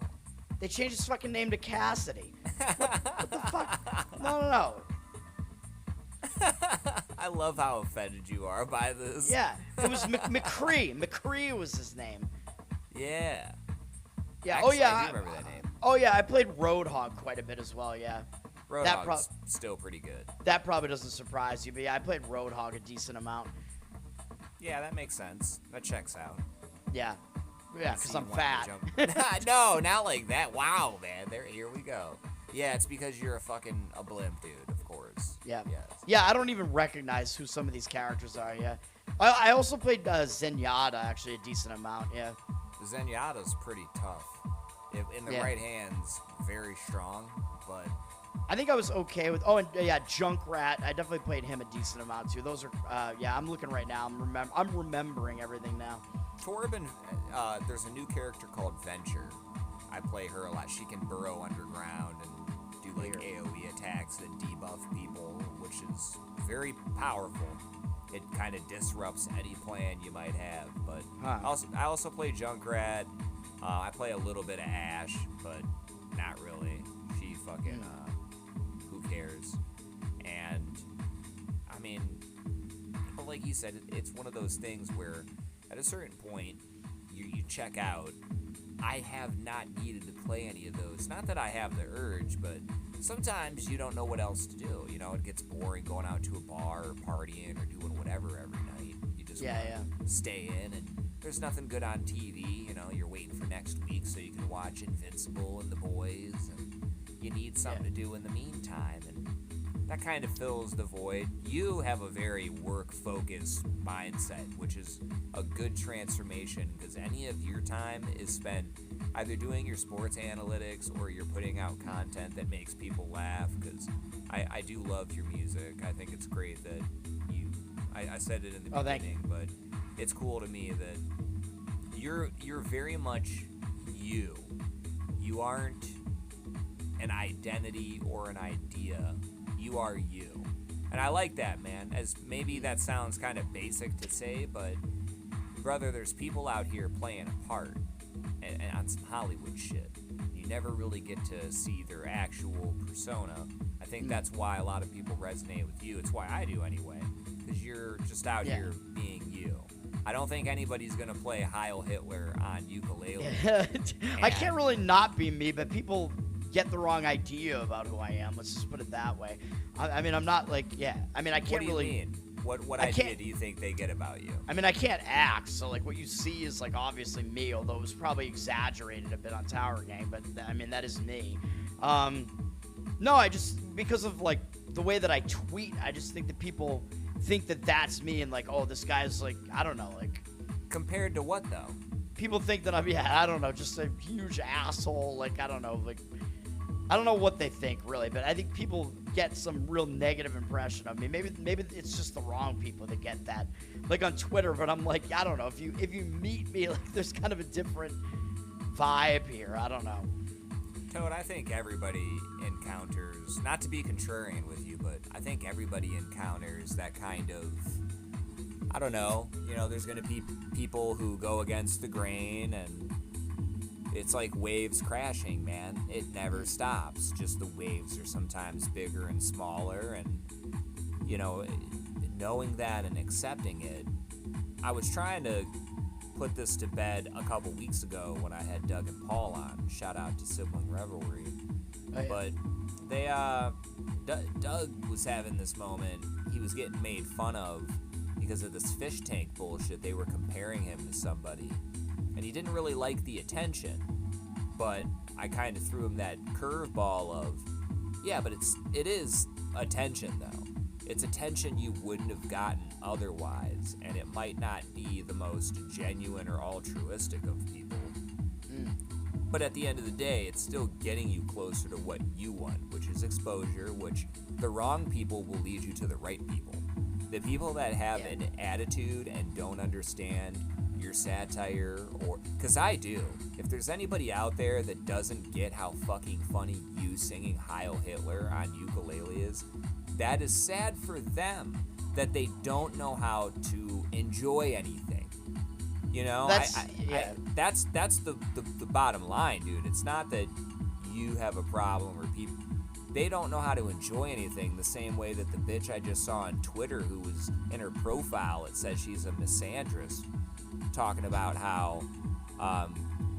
They changed his fucking name to Cassidy. What the fuck? No. I love how offended you are by this. Yeah, it was McCree. McCree was his name. Yeah. Yeah. Actually, oh yeah. I do remember that name. Oh yeah. I played Roadhog quite a bit as well. Yeah. Roadhog's still pretty good. That probably doesn't surprise you, but yeah, I played Roadhog a decent amount. Yeah, that makes sense. That checks out. Yeah. Yeah, because See, I'm you want fat. to jump- No, not like that. Wow, man. Here we go. Yeah, it's because you're a blimp, dude, of course. Yeah. Yes. Yeah, I don't even recognize who some of these characters are. Yeah. I also played Zenyatta actually a decent amount. Yeah. Zenyatta's pretty tough. In the Yeah. right hands, very strong, but I think I was okay with. Oh, and yeah, Junkrat. I definitely played him a decent amount too. Those are. Yeah, I'm looking right now. I'm remembering everything now. Torben, there's a new character called Venture. I play her a lot. She can burrow underground and do like AoE attacks that debuff people, which is very powerful. It kind of disrupts any plan you might have. But Huh. I also play Junkrat. I play a little bit of Ash, but not really. She fucking who cares? And I mean, but like you said, it's one of those things where at a certain point you check out. I have not needed to play any of those. Not that I have the urge, but sometimes you don't know what else to do. You know, it gets boring going out to a bar or partying or doing whatever every night. You just Yeah, wanna stay in, and there's nothing good on TV. You know, you're waiting for next week so you can watch Invincible and The Boys, and you need something to do in the meantime, and that kind of fills the void. You have a very work-focused mindset, which is a good transformation, because any of your time is spent either doing your sports analytics or you're putting out content that makes people laugh, because I do love your music. I think it's great that you... I said it in the thank beginning, but it's cool to me that you're very much you. You aren't an identity or an idea. You are you. And I like that, man. As maybe that sounds kind of basic to say, but brother, there's people out here playing a part and on some Hollywood shit. You never really get to see their actual persona. I think that's why a lot of people resonate with you. It's why I do anyway, because you're just out here being you. I don't think anybody's gonna play Heil Hitler on ukulele. I can't really not be me, but people get the wrong idea about who I am. Let's just put it that way. I mean, I'm not like, I mean, I can't What do you really. mean? What I idea can't- do you think they get about you? I mean, I can't act, so like what you see is like obviously me, although it was probably exaggerated a bit on Tower Gang, but I mean that is me. No, I just because of like the way that I tweet, I just think that people think that that's me and like, oh, this guy's like, I don't know, like Compared to what though? people think that I'm I don't know, just a huge asshole, like I don't know, like I don't know what they think really, but I think people get some real negative impression of me. Maybe it's just the wrong people that get that, like on Twitter. But I'm like, I don't know. If you meet me, like there's kind of a different vibe here. I don't know. Toad, I think everybody encounters, not to be contrarian with you, but I think everybody encounters that kind of, I don't know, you know, there's going to be people who go against the grain and it's like waves crashing, man. It never stops. Just the waves are sometimes bigger and smaller, and you know, knowing that and accepting it. I was trying to put this to bed a couple weeks ago when I had Doug and Paul on. Shout out to Sibling Revelry. Oh, yeah. But they, Doug was having this moment. He was getting made fun of because of this fish tank bullshit. They were comparing him to somebody, and he didn't really like the attention. But I kind of threw him that curveball of, yeah, but it is attention though. It's attention you wouldn't have gotten otherwise, and it might not be the most genuine or altruistic of people. But at the end of the day, it's still getting you closer to what you want, which is exposure, which the wrong people will lead you to the right people. The people that have an attitude and don't understand your satire, or because I do. If there's anybody out there that doesn't get how fucking funny you singing Heil Hitler on ukulele is, that is sad for them, that they don't know how to enjoy anything. You know, that's the bottom line, dude. It's not that you have a problem or people, they don't know how to enjoy anything the same way that the bitch I just saw on Twitter, who was in her profile, it says she's a misandrist, talking about how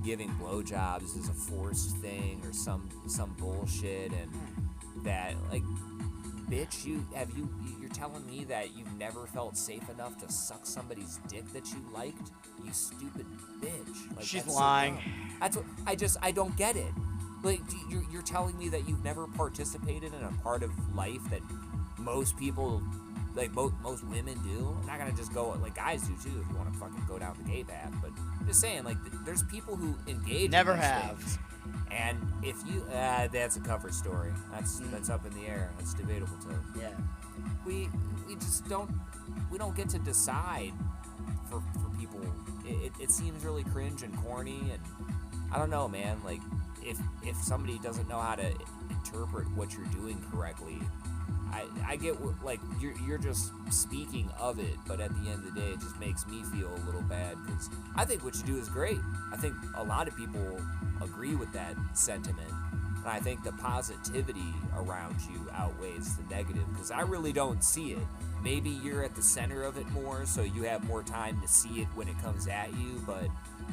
giving blowjobs is a forced thing or some bullshit, and that, like, bitch, you're telling me that you've never felt safe enough to suck somebody's dick that you liked? You stupid bitch. Like, she's lying. So that's what I don't get it. Like, you're telling me that you've never participated in a part of life that most people, like most women do? I'm not gonna just go, like, guys do too if you want to fucking go down the gay path, but I'm just saying, like, there's people who engage never in these have things. And if you, that's a cover story. That's up in the air. That's debatable too. Yeah. We just don't get to decide for people. It seems really cringe and corny, and I don't know, man. Like, if somebody doesn't know how to interpret what you're doing correctly, I get like you're just speaking of it, but at the end of the day, it just makes me feel a little bad because I think what you do is great. I think a lot of people agree with that sentiment, and I think the positivity around you outweighs the negative because I really don't see it. Maybe you're at the center of it more, so you have more time to see it when it comes at you, but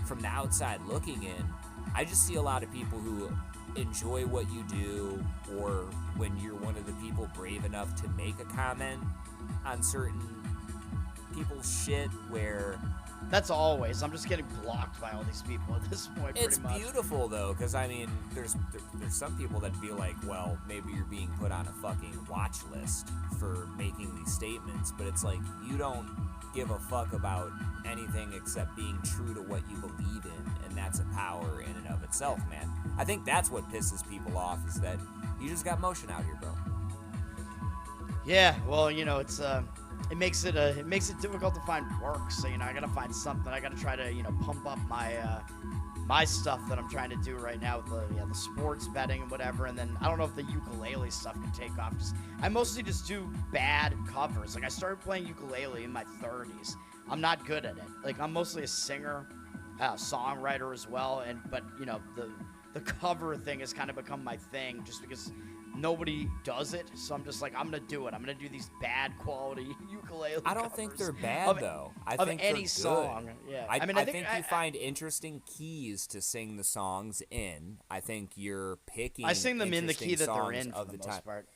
from the outside looking in, I just see a lot of people who enjoy what you do, or when you're one of the people brave enough to make a comment on certain people's shit where... That's always. I'm just getting blocked by all these people at this point, pretty much. It's beautiful, though, because, I mean, there's some people that feel like, well, maybe you're being put on a fucking watch list for making these statements, but it's like, you don't give a fuck about anything except being true to what you believe in, and that's a power in and of itself, man. I think that's what pisses people off, is that you just got motion out here, bro. Yeah, well, you know, it's it makes it difficult to find work. So, you know, I gotta find something. I gotta try to, you know, pump up my stuff that I'm trying to do right now with the sports betting and whatever. And then I don't know if the ukulele stuff can take off. I mostly just do bad covers. Like, I started playing ukulele in my 30s. I'm not good at it. Like, I'm mostly a singer, songwriter as well. But you know, the cover thing has kind of become my thing just because nobody does it, so I'm just like, I'm gonna do it. I'm gonna do these bad quality ukulele I don't covers think they're bad though. I think any they're song. Good. Yeah, I mean, I think you find interesting keys to sing the songs in. I think you're picking. I sing them in the key that they're in for the the most part.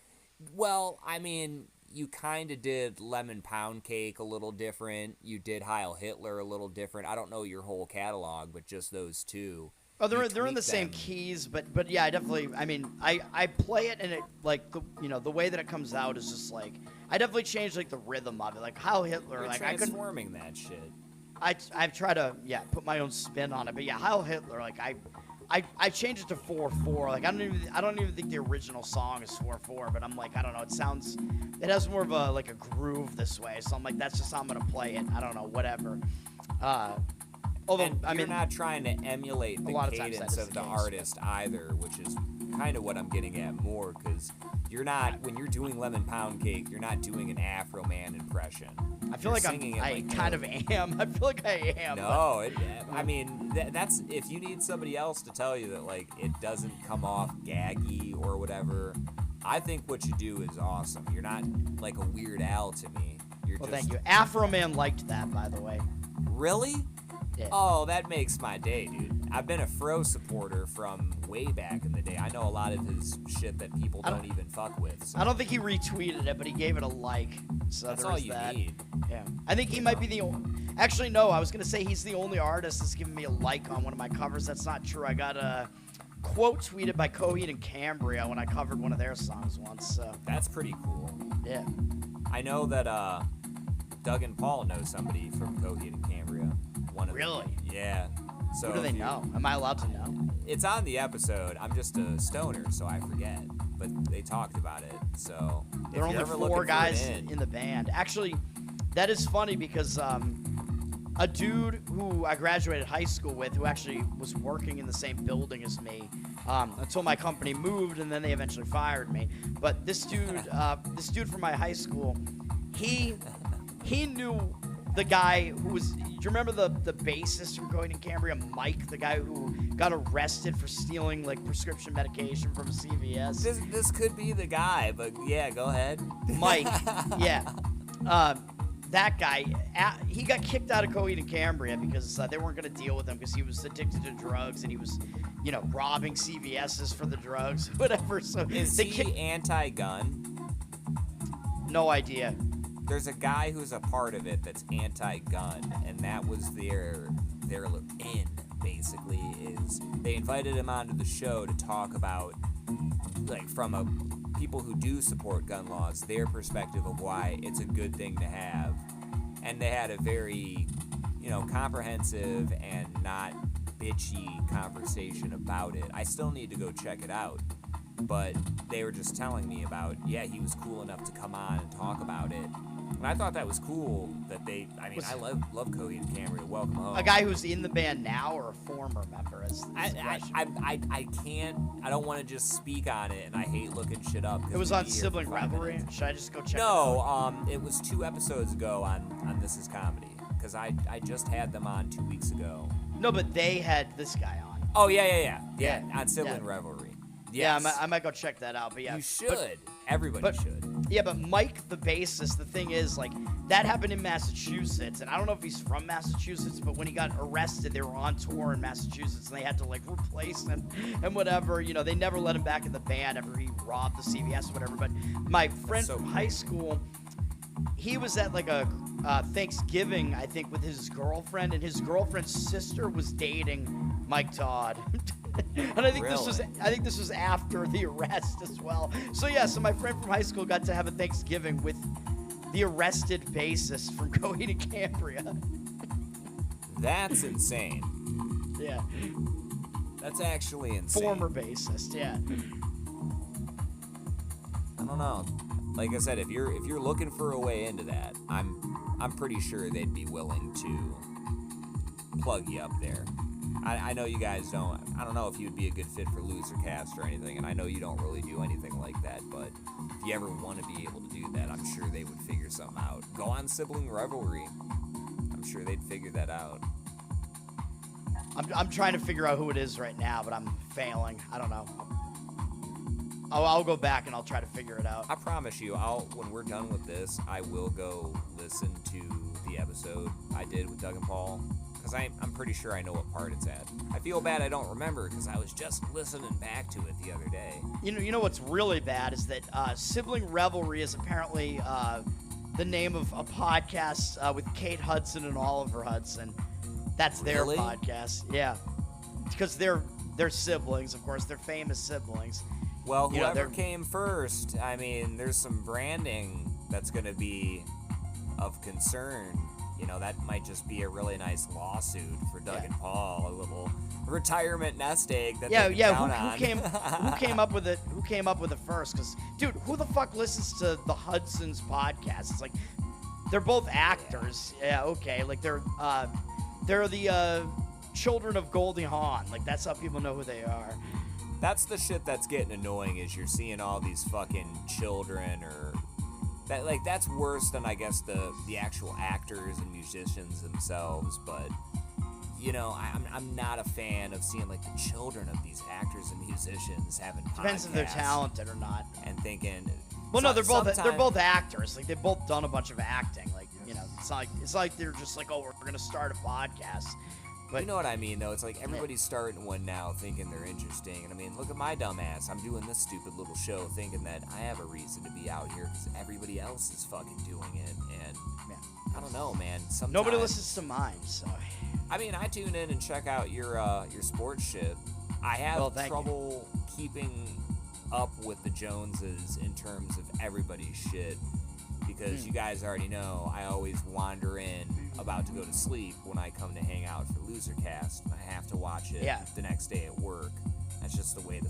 Well, I mean, you kind of did Lemon Pound Cake a little different. You did Heil Hitler a little different. I don't know your whole catalog, but just those two. Oh, they're in the same keys, but yeah, I mean, I play it, and it, like, the way that it comes out is just like, I definitely changed, like, the rhythm of it, like Heil Hitler. You're like, transforming that shit. I've tried to, put my own spin on it, but yeah, Heil Hitler, like, I changed it to 4/4. Like, I don't even think the original song is 4/4, but I'm like, I don't know, it has more of a groove this way, so I'm like, that's just how I'm gonna play it. I don't know, whatever. Although, and you're not trying to emulate the cadence of the case, artist either, which is kind of what I'm getting at more, because you're not, when you're doing Lemon Pound Cake, you're not doing an Afro Man impression. I feel like I kind of am. I feel like I am. No, I mean, that's, if you need somebody else to tell you that, like, it doesn't come off gaggy or whatever, I think what you do is awesome. You're not like a Weird Al to me. Well, thank you. Afro Man liked that, by the way. Really? Yeah. Oh, that makes my day, dude. I've been a Fro supporter from way back in the day. I know a lot of his shit that people don't even fuck with. So. I don't think he retweeted it, but he gave it a like. So that's there all was you that. need. Yeah. I think he might be the only... Actually, no. I was going to say he's the only artist that's given me a like on one of my covers. That's not true. I got a quote tweeted by Coheed and Cambria when I covered one of their songs once. So. That's pretty cool. Yeah. I know that Doug and Paul know somebody from Coheed and Cambria. Really? Yeah. So who do they know? Am I allowed to know? It's on the episode. I'm just a stoner, so I forget. But they talked about it. So there are only 4 guys in the band. Actually, that is funny because a dude who I graduated high school with, who actually was working in the same building as me, until my company moved, and then they eventually fired me. But this dude from my high school, he knew the guy who was. Do you remember the bassist from Coheed and Cambria, Mike, the guy who got arrested for stealing like prescription medication from a CVS? This could be the guy, but yeah, go ahead. Mike, yeah. That guy, he got kicked out of Coheed and Cambria because they weren't going to deal with him because he was addicted to drugs and he was, robbing CVS's for the drugs, whatever. So is he anti-gun? No idea. There's a guy who's a part of it that's anti-gun, and that was their in, basically, is they invited him onto the show to talk about, like, from people who do support gun laws, their perspective of why it's a good thing to have. And they had a very, comprehensive and not bitchy conversation about it. I still need to go check it out. But they were just telling me about, he was cool enough to come on and talk about it. And I thought that was cool that I love Coheed and Cambria. Welcome home. A guy who's in the band now or a former member? I can't, I don't want to just speak on it, and I hate looking shit up. It was on Sibling Revelry. Should I just go check it out? No, it was 2 episodes ago on This Is Comedy, because I just had them on 2 weeks ago. No, but they had this guy on. Oh, yeah, on Sibling Revelry. Yes. Yeah, I might go check that out, but yeah. You should. Everybody should. Yeah, but Mike, the bassist, the thing is, like, that happened in Massachusetts, and I don't know if he's from Massachusetts, but when he got arrested, they were on tour in Massachusetts, and they had to, like, replace him and whatever. They never let him back in the band after he robbed the CVS or whatever. But my friend from high school, he was at, like, a Thanksgiving, I think, with his girlfriend, and his girlfriend's sister was dating Mike Todd. And I think this was after the arrest as well. So so my friend from high school got to have a Thanksgiving with the arrested bassist from Coheed and Cambria. That's insane. Yeah. That's actually insane. Former bassist, yeah. I don't know. Like I said, if you're looking for a way into that, I'm pretty sure they'd be willing to plug you up there. I know you guys don't. I don't know if you'd be a good fit for Losercast or anything, and I know you don't really do anything like that, but if you ever want to be able to do that, I'm sure they would figure something out. Go on Sibling Revelry. I'm sure they'd figure that out. I'm trying to figure out who it is right now, but I'm failing. I don't know. I'll go back and I'll try to figure it out. I promise you, when we're done with this, I will go listen to the episode I did with Doug and Paul. Because I'm pretty sure I know what part it's at. I feel bad I don't remember because I was just listening back to it the other day. You know what's really bad is that Sibling Revelry is apparently the name of a podcast with Kate Hudson and Oliver Hudson. That's their podcast. Yeah. Because they're siblings, of course. They're famous siblings. Well, whoever came first, I mean, there's some branding that's going to be of concern. That might just be a really nice lawsuit for Doug and Paul, a little retirement nest egg that they can count on. Who came up with it? Who came up with it first? Because, dude, who the fuck listens to the Hudson's podcast? It's like they're both actors. Yeah, okay. Like they're the children of Goldie Hawn. Like, that's how people know who they are. That's the shit that's getting annoying, is you're seeing all these fucking children, or that, like, that's worse than, I guess, the actual actors and musicians themselves. But you know, I'm not a fan of seeing like the children of these actors and musicians having podcasts. Depends if they're talented or not. And thinking, well, no, they're both actors. Like, they've both done a bunch of acting. Like, you know, it's like they're just like, oh, we're gonna start a podcast. But you know what I mean, though? It's like everybody's starting one now thinking they're interesting. And I mean, look at my dumb ass. I'm doing this stupid little show thinking that I have a reason to be out here because everybody else is fucking doing it. And I don't know, man. Sometimes nobody listens to mine, so. I mean, I tune in and check out your sports shit. I have trouble keeping up with the Joneses in terms of everybody's shit because you guys already know I always wander in about to go to sleep when I come to hang out for Losercast, and I have to watch it the next day at work. That's just the way the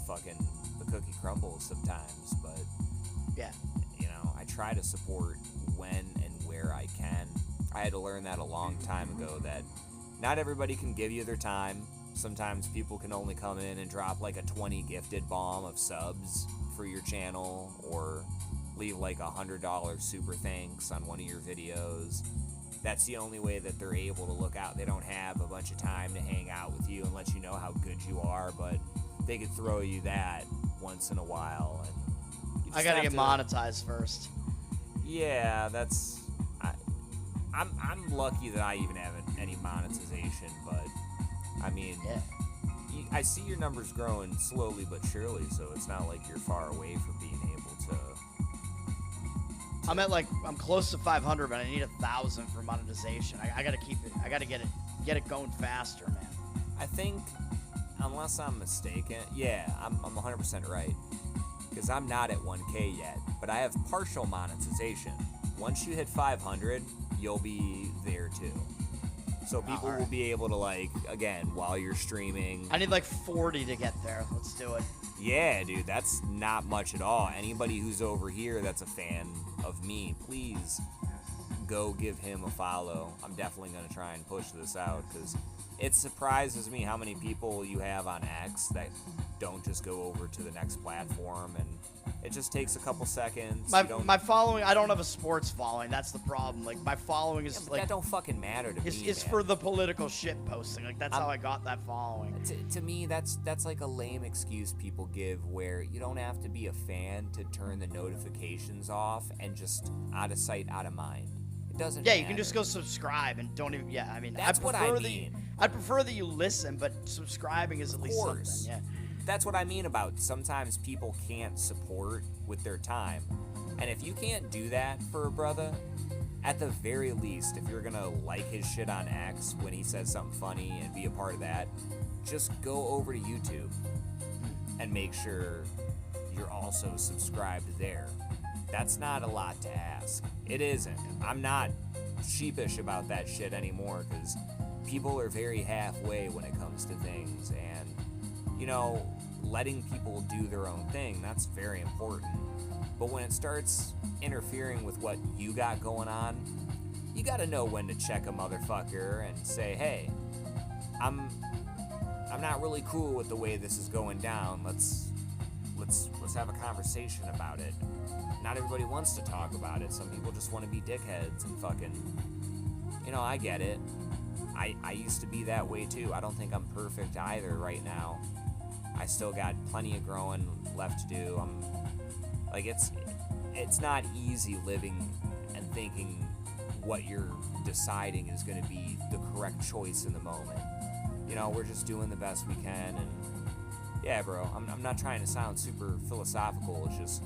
cookie crumbles sometimes. But you know, I try to support when and where I can. I had to learn that a long time ago, that not everybody can give you their time. Sometimes people can only come in and drop like a 20 gifted bomb of subs for your channel, or leave like $100 super thanks on one of your videos. That's the only way that they're able to look out. They don't have a bunch of time to hang out with you and let you know how good you are, but they could throw you that once in a while. And I gotta get monetized first. Yeah, that's. I'm lucky that I even have any monetization, but I mean, I see your numbers growing slowly but surely, so it's not like you're far away from being able to. I'm close to 500, but I need 1,000 for monetization. I gotta keep it. I gotta get it going faster, man. I think, unless I'm mistaken, I'm 100% right, because I'm not at 1K yet, but I have partial monetization. Once you hit 500, you'll be there too. So people will be able to, like, again, while you're streaming. I need like 40 to get there. Let's do it. Yeah, dude, that's not much at all. Anybody who's over here that's a fan of me, please go give him a follow. I'm definitely going to try and push this out, because it surprises me how many people you have on X that don't just go over to the next platform, and it just takes a couple seconds. My following, I don't have a sports following. That's the problem. Like, my following is like, that don't fucking matter to me. It's for the political shit posting. Like, that's how I got that following. To me, that's like a lame excuse people give, where you don't have to be a fan to turn the notifications off and just out of sight, out of mind. It doesn't. Yeah, you can just go subscribe and don't even. Yeah, I mean, that's what I mean. I prefer that you listen, but subscribing is at least something. Yeah. That's what I mean about sometimes people can't support with their time. And if you can't do that for a brother, at the very least, if you're gonna like his shit on X when he says something funny and be a part of that, just go over to YouTube and make sure you're also subscribed there. That's not a lot to ask. It isn't. I'm not sheepish about that shit anymore, because people are very halfway when it comes to things, and you know, letting people do their own thing, that's very important. But when it starts interfering with what you got going on, you gotta know when to check a motherfucker and say, hey, I'm not really cool with the way this is going down. Let's have a conversation about it. Not everybody wants to talk about it. Some people just want to be dickheads and fucking, you know, I get it. I used to be that way too. I don't think I'm perfect either right now. I still got plenty of growing left to do. I'm like, it's not easy living and thinking what you're deciding is going to be the correct choice in the moment. You know, we're just doing the best we can, and yeah, bro, I'm not trying to sound super philosophical. It's just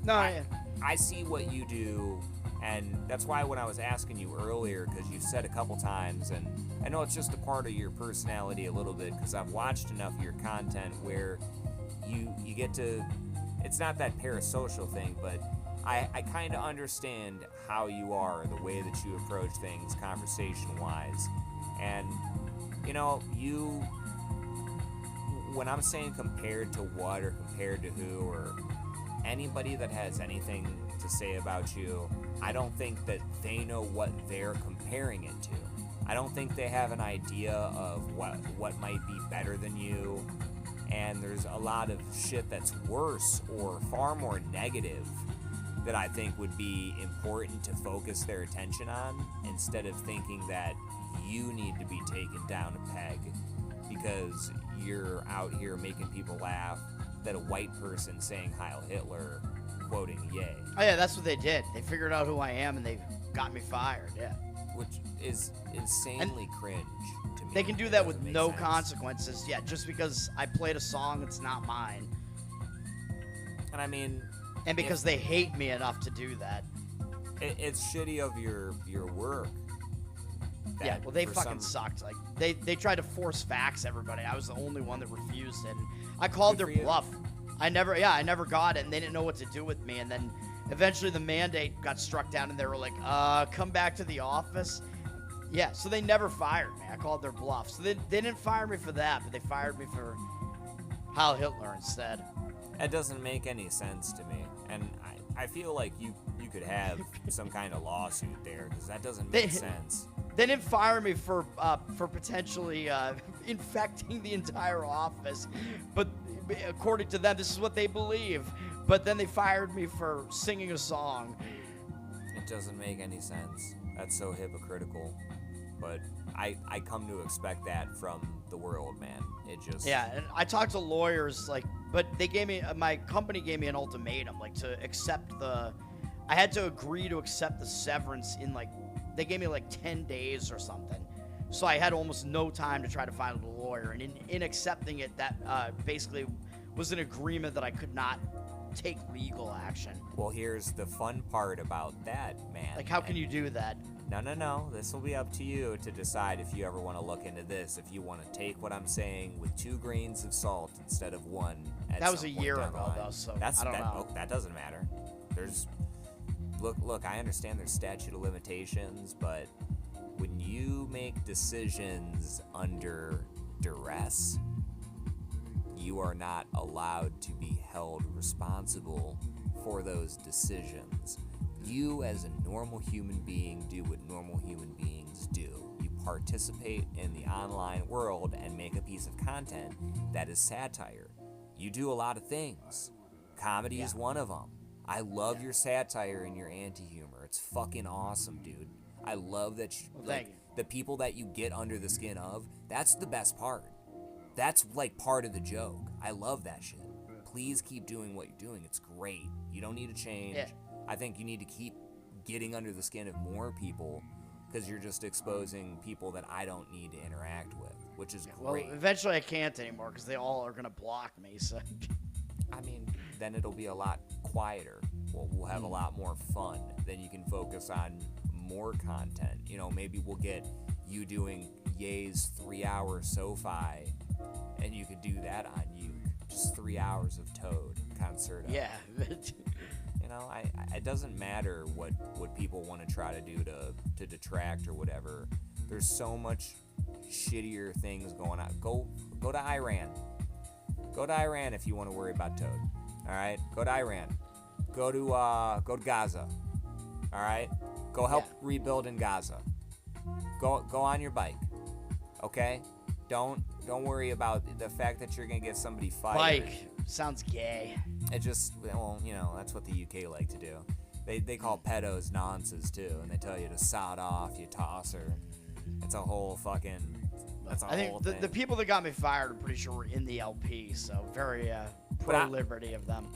I see what you do, and that's why when I was asking you earlier, because you've said a couple times, and I know it's just a part of your personality a little bit, because I've watched enough of your content where you get to, it's not that parasocial thing, but I kind of understand how you are, the way that you approach things conversation-wise. And, you know, when I'm saying compared to what or compared to who or anybody that has anything to say about you, I don't think that they know what they're comparing it to. I don't think they have an idea of what might be better than you. And there's a lot of shit that's worse or far more negative that I think would be important to focus their attention on, instead of thinking that you need to be taken down a peg because you're out here making people laugh that a white person saying Heil Hitler quoting Ye. Oh yeah, that's what they did. They figured out who I am and they got me fired. Yeah. Which is insanely cringe to me. They can do It that with doesn't make no sense. consequences. Yeah, just because I played a song that's not mine, And I mean, and because they hate me enough to do that. it's shitty of your work. Yeah, that well, they for fucking some- sucked. Like they tried to force fax everybody. I was the only one that refused it. And I called Good their for you. bluff. I never got it, and they didn't know what to do with me. And then eventually the mandate got struck down, and they were like, come back to the office. Yeah, so they never fired me. I called their bluff. So they didn't fire me for that, but they fired me for Heil Hitler instead. That doesn't make any sense to me, and I feel like you could have some kind of lawsuit there, because that doesn't make sense. They didn't fire me for potentially infecting the entire office, but according to them, this is what they believe. But then they fired me for singing a song. It doesn't make any sense. That's so hypocritical. But I come to expect that from the world, man. It just... Yeah, and I talked to lawyers, like, but they gave me, my company gave me an ultimatum, like, to accept I had to agree to accept the severance in, like, they gave me, like, 10 days or something. So I had almost no time to try to find a lawyer, and in accepting it, that basically was an agreement that I could not take legal action. Well, here's the fun part about that, man. Like, how can you do that? No. This will be up to you to decide if you ever want to look into this. If you want to take what I'm saying with 2 grains of salt instead of 1. That was a year ago, though, so I don't know. That doesn't matter. There's... Look, I understand there's statute of limitations, but when you make decisions under duress, you are not allowed to be held responsible for those decisions. You, as a normal human being, do what normal human beings do. You participate in the online world and make a piece of content that is satire. You do a lot of things. Comedy is one of them. I love your satire and your anti-humor. It's fucking awesome, dude. I love that thank you. the people that you get under the skin of, that's the best part. That's like part of the joke. I love that shit. Please keep doing what you're doing. It's great. You don't need to change. Yeah. I think you need to keep getting under the skin of more people, because you're just exposing people that I don't need to interact with, which is Well, great. eventually I can't anymore because they all are going to block me, so... I mean, then it'll be a lot quieter. We'll have a lot more fun. Then you can focus on more content. You know, maybe we'll get you doing Ye's 3-hour SoFi, and you could do that on Uke. Just 3 hours of Toad concert. Yeah. You know, it doesn't matter what people want to try to do to detract or whatever. There's so much shittier things going on. Go to Iran. Go to Iran if you want to worry about Toad. All right, go to Iran. Go to Gaza. All right, go help rebuild in Gaza. Go on your bike. Okay, don't worry about the fact that you're gonna get somebody fired. Bike. Sounds gay. It just, well, you know, that's what the UK like to do. They call pedos nonces too, and they tell you to sod off, you tosser. It's a whole fucking. That's a I whole think thing. the people that got me fired, I'm pretty sure, were in the LP, so very pro-liberty of them.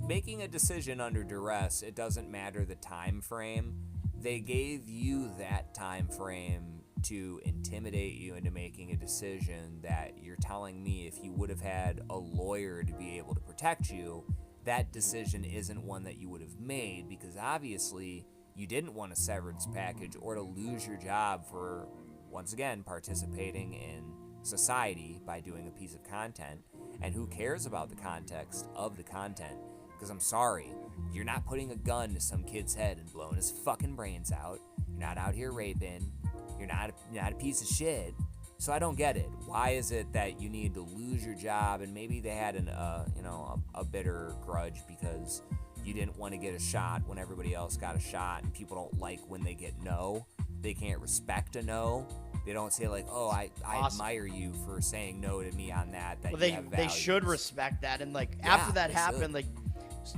Making a decision under duress, it doesn't matter the time frame. They gave you that time frame to intimidate you into making a decision that you're telling me if you would have had a lawyer to be able to protect you, that decision isn't one that you would have made, because obviously you didn't want a severance package or to lose your job for, once again, participating in society by doing a piece of content. And who cares about the context of the content? Because I'm sorry, you're not putting a gun to some kid's head and blowing his fucking brains out. You're not out here raping. You're not a piece of shit. So I don't get it. Why is it that you need to lose your job? And maybe they had a bitter grudge because you didn't want to get a shot when everybody else got a shot, and people don't like when they get no. They can't respect a no. They don't say like, oh, I Awesome. admire you for saying no to me on that. That Well, you they have they should values." respect that. And like Yeah, after that they happened, should. like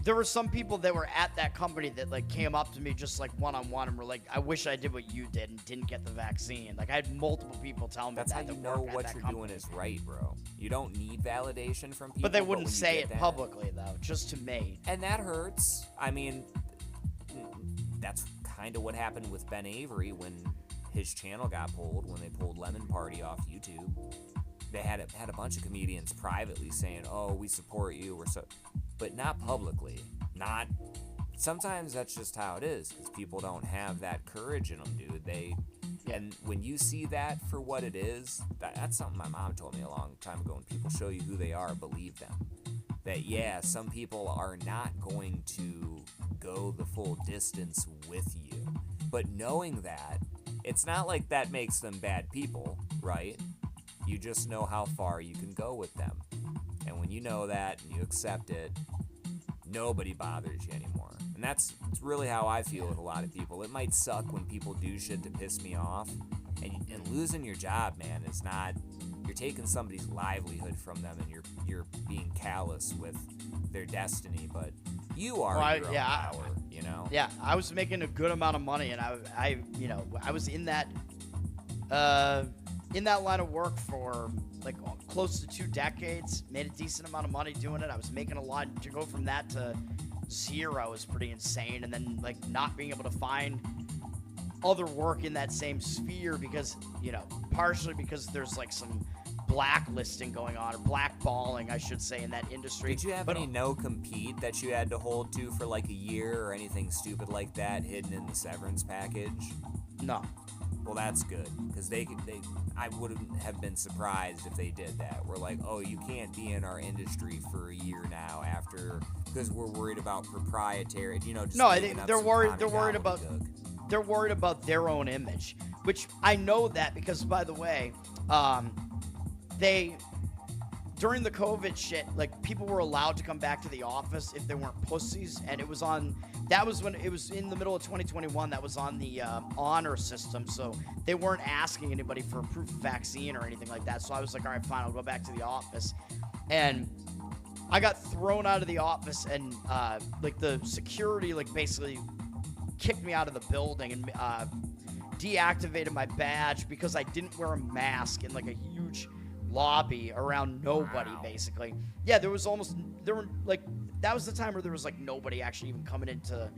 there were some people that were at that company that like came up to me just like one-on-one and were like, I wish I did what you did and didn't get the vaccine. Like I had multiple people tell me That's how that you that know work at what that you're company. doing is right, bro. You don't need validation from people. But they wouldn't when you say get it that- publicly though, just to me. And that hurts. I mean, that's kind of what happened with Ben Avery when his channel got pulled, when they pulled Lemon Party off YouTube. They had a bunch of comedians privately saying, "Oh, we support you," but not publicly. Not. Sometimes that's just how it is, because people don't have that courage in them, dude. And when you see that for what it is, that's something my mom told me a long time ago. When people show you who they are, believe them. That yeah, some people are not going to go the full distance with you, but knowing that, it's not like that makes them bad people, right? You just know how far you can go with them. And when you know that and you accept it, nobody bothers you anymore. And it's really how I feel with a lot of people. It might suck when people do shit to piss me off. And losing your job, man, is not... You're taking somebody's livelihood from them, and you're being callous with their destiny. But you are your own power, you know? Yeah, I was making a good amount of money, and I was in that line of work for like close to 2 decades. Made a decent amount of money doing it. I was making a lot. To go from that to zero is pretty insane. And then like not being able to find other work in that same sphere because, partially because there's like some blacklisting going on, or blackballing, I should say, in that industry. Did you have any no-compete that you had to hold to for like a year or anything stupid like that hidden in the severance package? No. Well, that's good, because I wouldn't have been surprised if they did that. We're like, oh, you can't be in our industry for a year now because we're worried about proprietary, just no, I digging think up they're some worried. common They're worried about their own image, which I know that because, by the way, during the COVID shit, like people were allowed to come back to the office if they weren't pussies, and that was when it was in the middle of 2021. That was on the honor system, so they weren't asking anybody for a proof of vaccine or anything like that. So I was like, all right, fine, I'll go back to the office, and I got thrown out of the office, and like the security like basically kicked me out of the building and deactivated my badge because I didn't wear a mask in like a huge lobby around nobody. Wow. Basically, yeah, that was the time where there was like nobody actually even coming into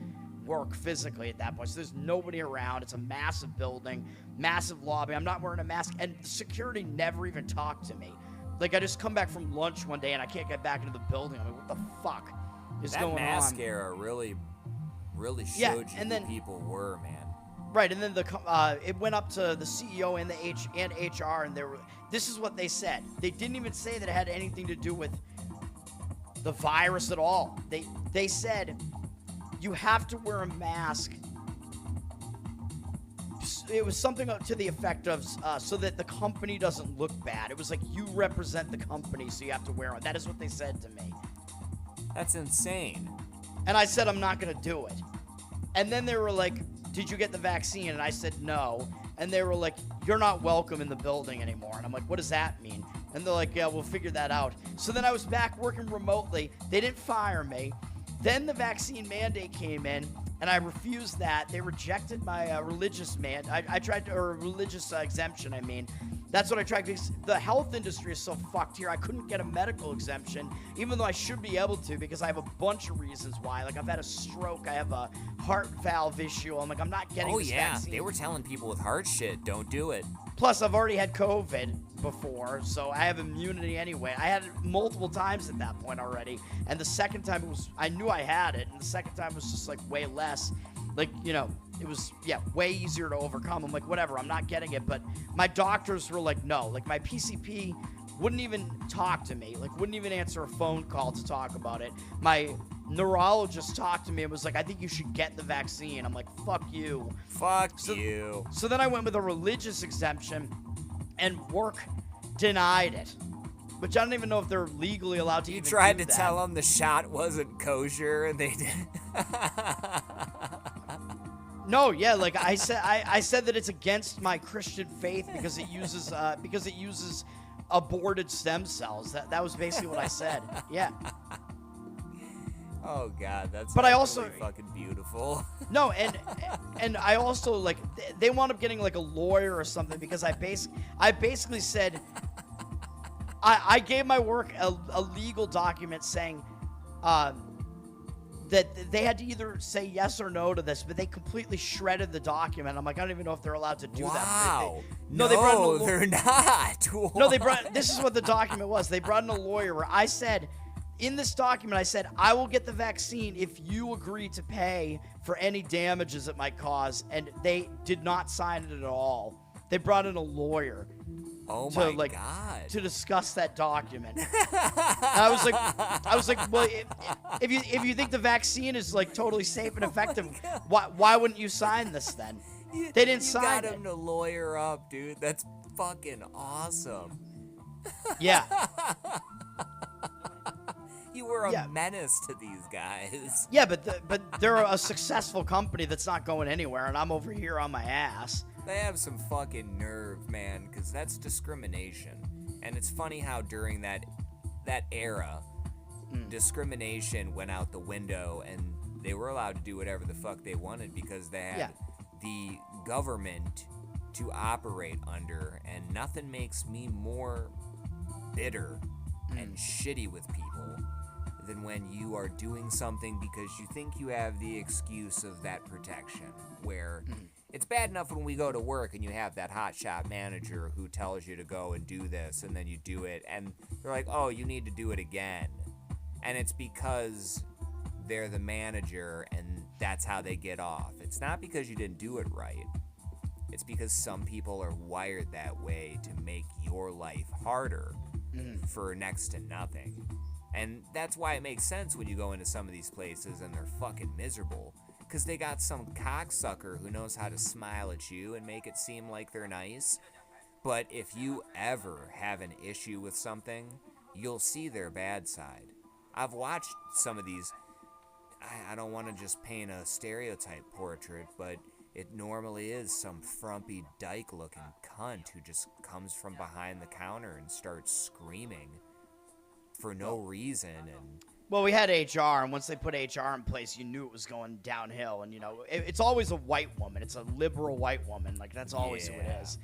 work physically at that point. So there's nobody around. It's a massive building, massive lobby. I'm not wearing a mask, and security never even talked to me. Like I just come back from lunch one day and I can't get back into the building. I'm like, what the fuck is going on? That mask era really showed you who people were, man. Right, and then it went up to the CEO and HR, and this is what they said. They didn't even say that it had anything to do with the virus at all. They said you have to wear a mask. It was something to the effect of so that the company doesn't look bad. It was like you represent the company, so you have to wear it. That is what they said to me. That's insane. And I said I'm not going to do it. And then they were like, did you get the vaccine? And I said no. And they were like, you're not welcome in the building anymore. And I'm like, what does that mean? And they're like, yeah, we'll figure that out. So then I was back working remotely. They didn't fire me. Then the vaccine mandate came in, and I refused that. They rejected my religious religious exemption, I mean. That's what I tried, because the health industry is so fucked here. I couldn't get a medical exemption, even though I should be able to, because I have a bunch of reasons why. Like, I've had a stroke. I have a heart valve issue. I'm like, I'm not getting this vaccine. They were telling people with heart shit, don't do it. Plus, I've already had COVID before, so I have immunity anyway. I had it multiple times at that point already, and the second time I knew I had it, and the second time was just like way less. Like, it was, way easier to overcome. I'm like, whatever, I'm not getting it. But my doctors were like, no. Like, my PCP wouldn't even talk to me. Like, wouldn't even answer a phone call to talk about it. My neurologist talked to me and was like, I think you should get the vaccine. I'm like, fuck you. Fuck you. So then I went with a religious exemption, and work denied it. Which I don't even know if they're legally allowed to even do that. You tried to tell them the shot wasn't kosher, and they did. No, yeah, like I said that it's against my Christian faith because it uses aborted stem cells. That was basically what I said. Yeah. Oh God, that's. But I also fucking beautiful. No, and I also like they wound up getting like a lawyer or something because I basically said I gave my work a legal document saying that they had to either say yes or no to this, but they completely shredded the document. I'm like, I don't even know if they're allowed to do that. Wow. They're not. No, they brought. This is what the document was. They brought in a lawyer where I said, in this document, I said, I will get the vaccine if you agree to pay for any damages it might cause, and they did not sign it at all. They brought in a lawyer. Oh to, my like, God. to discuss that document. I was like, well, if you think the vaccine is like totally safe and effective, why wouldn't you sign this then? They didn't sign it. You got it. him to lawyer up, dude. That's fucking awesome. Yeah. You were a menace to these guys. Yeah, but they're a successful company that's not going anywhere, and I'm over here on my ass. They have some fucking nerve, man, because that's discrimination. And it's funny how during that era, discrimination went out the window and they were allowed to do whatever the fuck they wanted because they had the government to operate under, and nothing makes me more bitter and shitty with people than when you are doing something because you think you have the excuse of that protection, where it's bad enough when we go to work and you have that hotshot manager who tells you to go and do this, and then you do it, and they're like, oh, you need to do it again. And it's because they're the manager and that's how they get off. It's not because you didn't do it right. It's because some people are wired that way to make your life harder for next to nothing. And that's why it makes sense when you go into some of these places and they're fucking miserable. Because they got some cocksucker who knows how to smile at you and make it seem like they're nice. But if you ever have an issue with something, you'll see their bad side. I've watched some of these. I don't want to just paint a stereotype portrait, but it normally is some frumpy dyke-looking cunt who just comes from behind the counter and starts screaming for no reason. And well, we had HR, and once they put HR in place, you knew it was going downhill. And, you know, it's always a white woman. It's a liberal white woman. Like, that's always who it is.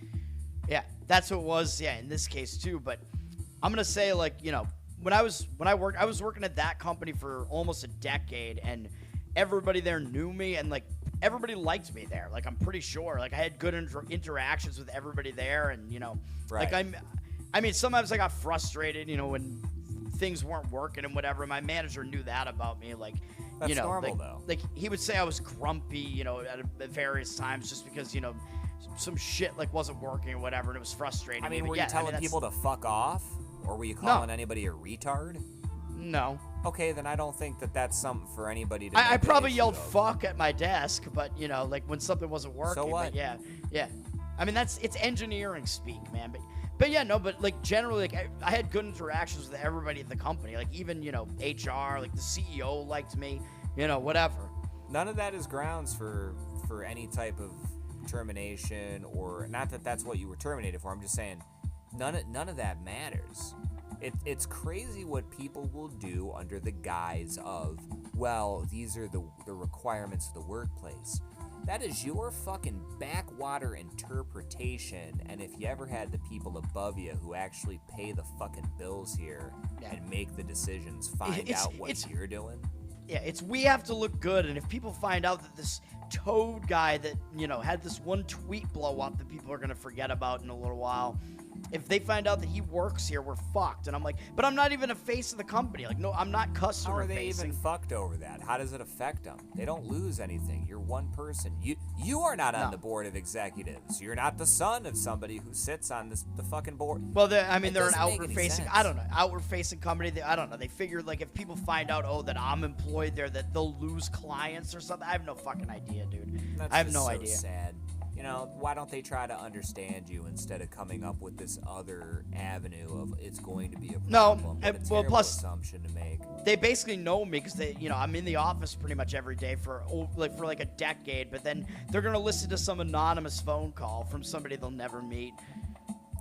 Yeah, that's what it was, in this case, too. But I'm going to say, like, you know, I was working at that company for almost a decade, and everybody there knew me, and, like, everybody liked me there. Like, I'm pretty sure. Like, I had good interactions with everybody there, and, you know, like, I mean, sometimes I got frustrated, you know, when things weren't working and whatever. My manager knew that about me. Like, that's you know, normal, though. Like, he would say I was grumpy, you know, at various times just because, you know, some shit, like, wasn't working or whatever, and it was frustrating. I mean, were you telling people to fuck off? Or were you calling anybody a retard? No. Okay, then I don't think that that's something for anybody to I probably yelled fuck at my desk, but, you know, like, when something wasn't working. So what? But yeah. I mean, it's engineering speak, man. But yeah, no, but, like, generally, like, I had good interactions with everybody at the company. Like, even, you know, HR, like, the CEO liked me, you know, whatever. None of that is grounds for any type of termination, or not that that's what you were terminated for. I'm just saying none of that matters. It's crazy what people will do under the guise of, well, these are the requirements of the workplace. That is your fucking backwater interpretation, and if you ever had the people above you who actually pay the fucking bills here and make the decisions find out what you're doing. Yeah, we have to look good, and if people find out that this Toad guy that, you know, had this one tweet blow up that people are going to forget about in a little while, if they find out that he works here, we're fucked. And I'm like, but I'm not even a face of the company. Like, no, I'm not customer facing. How are they even fucked over that? How does it affect them? They don't lose anything. You're one person. You are not on the board of executives. You're not the son of somebody who sits on the fucking board. Well, they're an outward facing. I don't know, outward facing company. I don't know. They figured, like, if people find out, oh, that I'm employed there, that they'll lose clients or something. I have no fucking idea, dude. That's I have just no so idea. Sad. why don't they try to understand you instead of coming up with this other avenue of it's going to be a No, problem? What a well, terrible plus assumption to make. they basically know me because I'm in the office pretty much every day for like a decade. But then they're gonna listen to some anonymous phone call from somebody they'll never meet.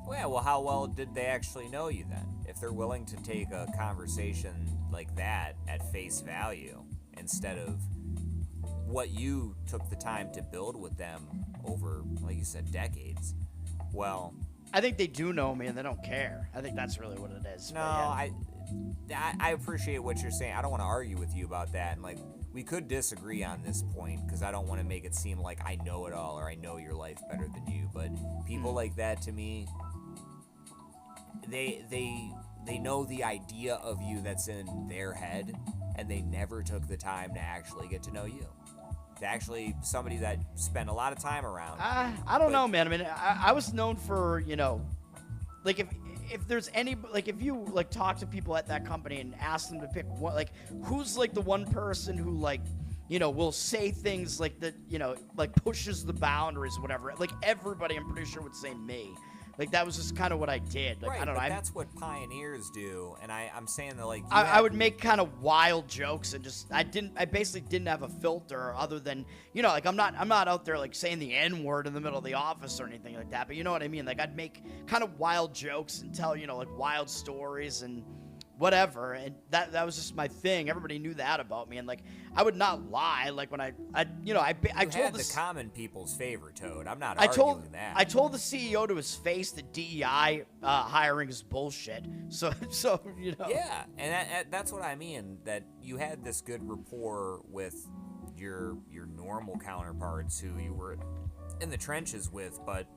Well, yeah, well, how well did they actually know you then? If they're willing to take a conversation like that at face value instead of what you took the time to build with them over, like you said, decades, well... I think they do know me and they don't care. I think that's really what it is. No, yeah. I appreciate what you're saying. I don't want to argue with you about that. And, like, we could disagree on this point because I don't want to make it seem like I know it all or I know your life better than you. But people like that, to me... They know the idea of you that's in their head, and they never took the time to actually get to know you. To actually somebody that spent a lot of time around. I don't know, man. I mean, I was known for, like if there's any, like if you like talk to people at that company and ask them to pick one, like who's like the one person who like, will say things like that, like pushes the boundaries or whatever. Like everybody, I'm pretty sure would say me. Like, that was just kind of what I did. Like, right, I don't know. That's what pioneers do, and I'm saying that, like... I would make kind of wild jokes and just... I basically didn't have a filter other than, like, I'm not out there, like, saying the N-word in the middle of the office or anything like that, but you know what I mean? Like, I'd make kind of wild jokes and tell, like, wild stories and whatever, and that was just my thing. Everybody knew that about me, and like I would not lie. Like when I told the common people's favor, Toad. I'm not arguing that. I told the CEO to his face that DEI hiring is bullshit. So Yeah, and that's what I mean. That you had this good rapport with your normal counterparts who you were in the trenches with, but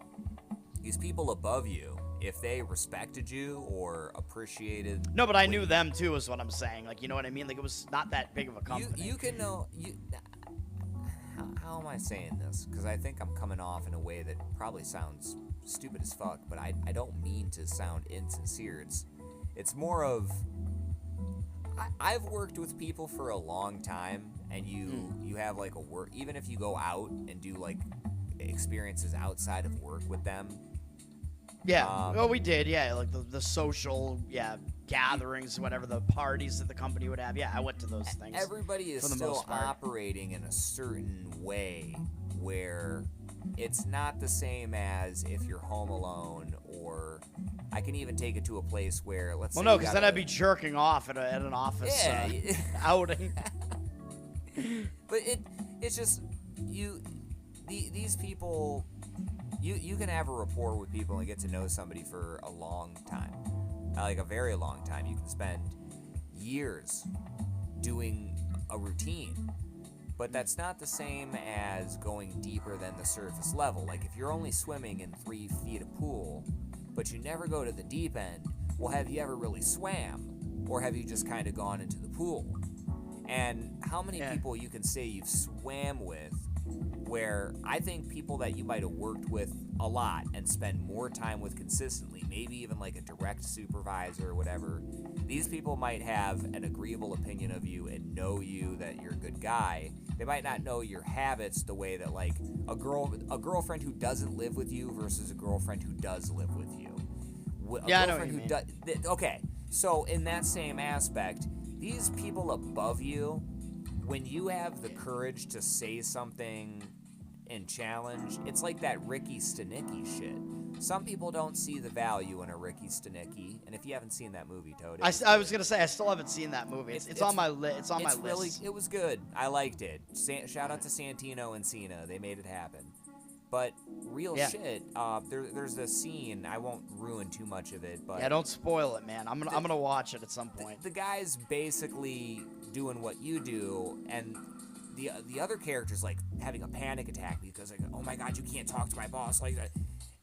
these people above you, if they respected you or appreciated... No, but I knew them too is what I'm saying. Like, you know what I mean? Like, it was not that big of a company. You can know... How am I saying this? Because I think I'm coming off in a way that probably sounds stupid as fuck, but I don't mean to sound insincere. It's more of... I've worked with people for a long time, and you have like a work... Even if you go out and do like experiences outside of work with them... Yeah, well, we did, yeah, like the social, gatherings, whatever, the parties that the company would have. Yeah, I went to those things. Everybody is still operating in a certain way where it's not the same as if you're home alone, or I can even take it to a place where, let's say... Well, no, because then I'd be jerking off at an office outing. But it's just, these people... You can have a rapport with people and get to know somebody for a long time, like a very long time. You can spend years doing a routine, but that's not the same as going deeper than the surface level. Like if you're only swimming in 3 feet of pool, but you never go to the deep end, well, have you ever really swam? Or have you just kind of gone into the pool? And how many people you can say you've swam with where I think people that you might have worked with a lot and spend more time with consistently, maybe even like a direct supervisor or whatever, these people might have an agreeable opinion of you and know you that you're a good guy. They might not know your habits the way that like a girlfriend who doesn't live with you versus a girlfriend who does live with you. I know what you mean. Okay, so in that same aspect, these people above you, when you have the courage to say something and challenge, it's like that Ricky Stenicki shit. Some people don't see the value in a Ricky Stenicki, and if you haven't seen that movie, Toad, I was gonna say I still haven't seen that movie. It's on my list. It's on my list. It was good. I liked it. Shout out to Santino and Cena. They made it happen. But real shit. There's a scene. I won't ruin too much of it, but don't spoil it, man. I'm gonna watch it at some point. The guy's basically doing what you do, and the other character's like having a panic attack because like, oh my god, you can't talk to my boss like that.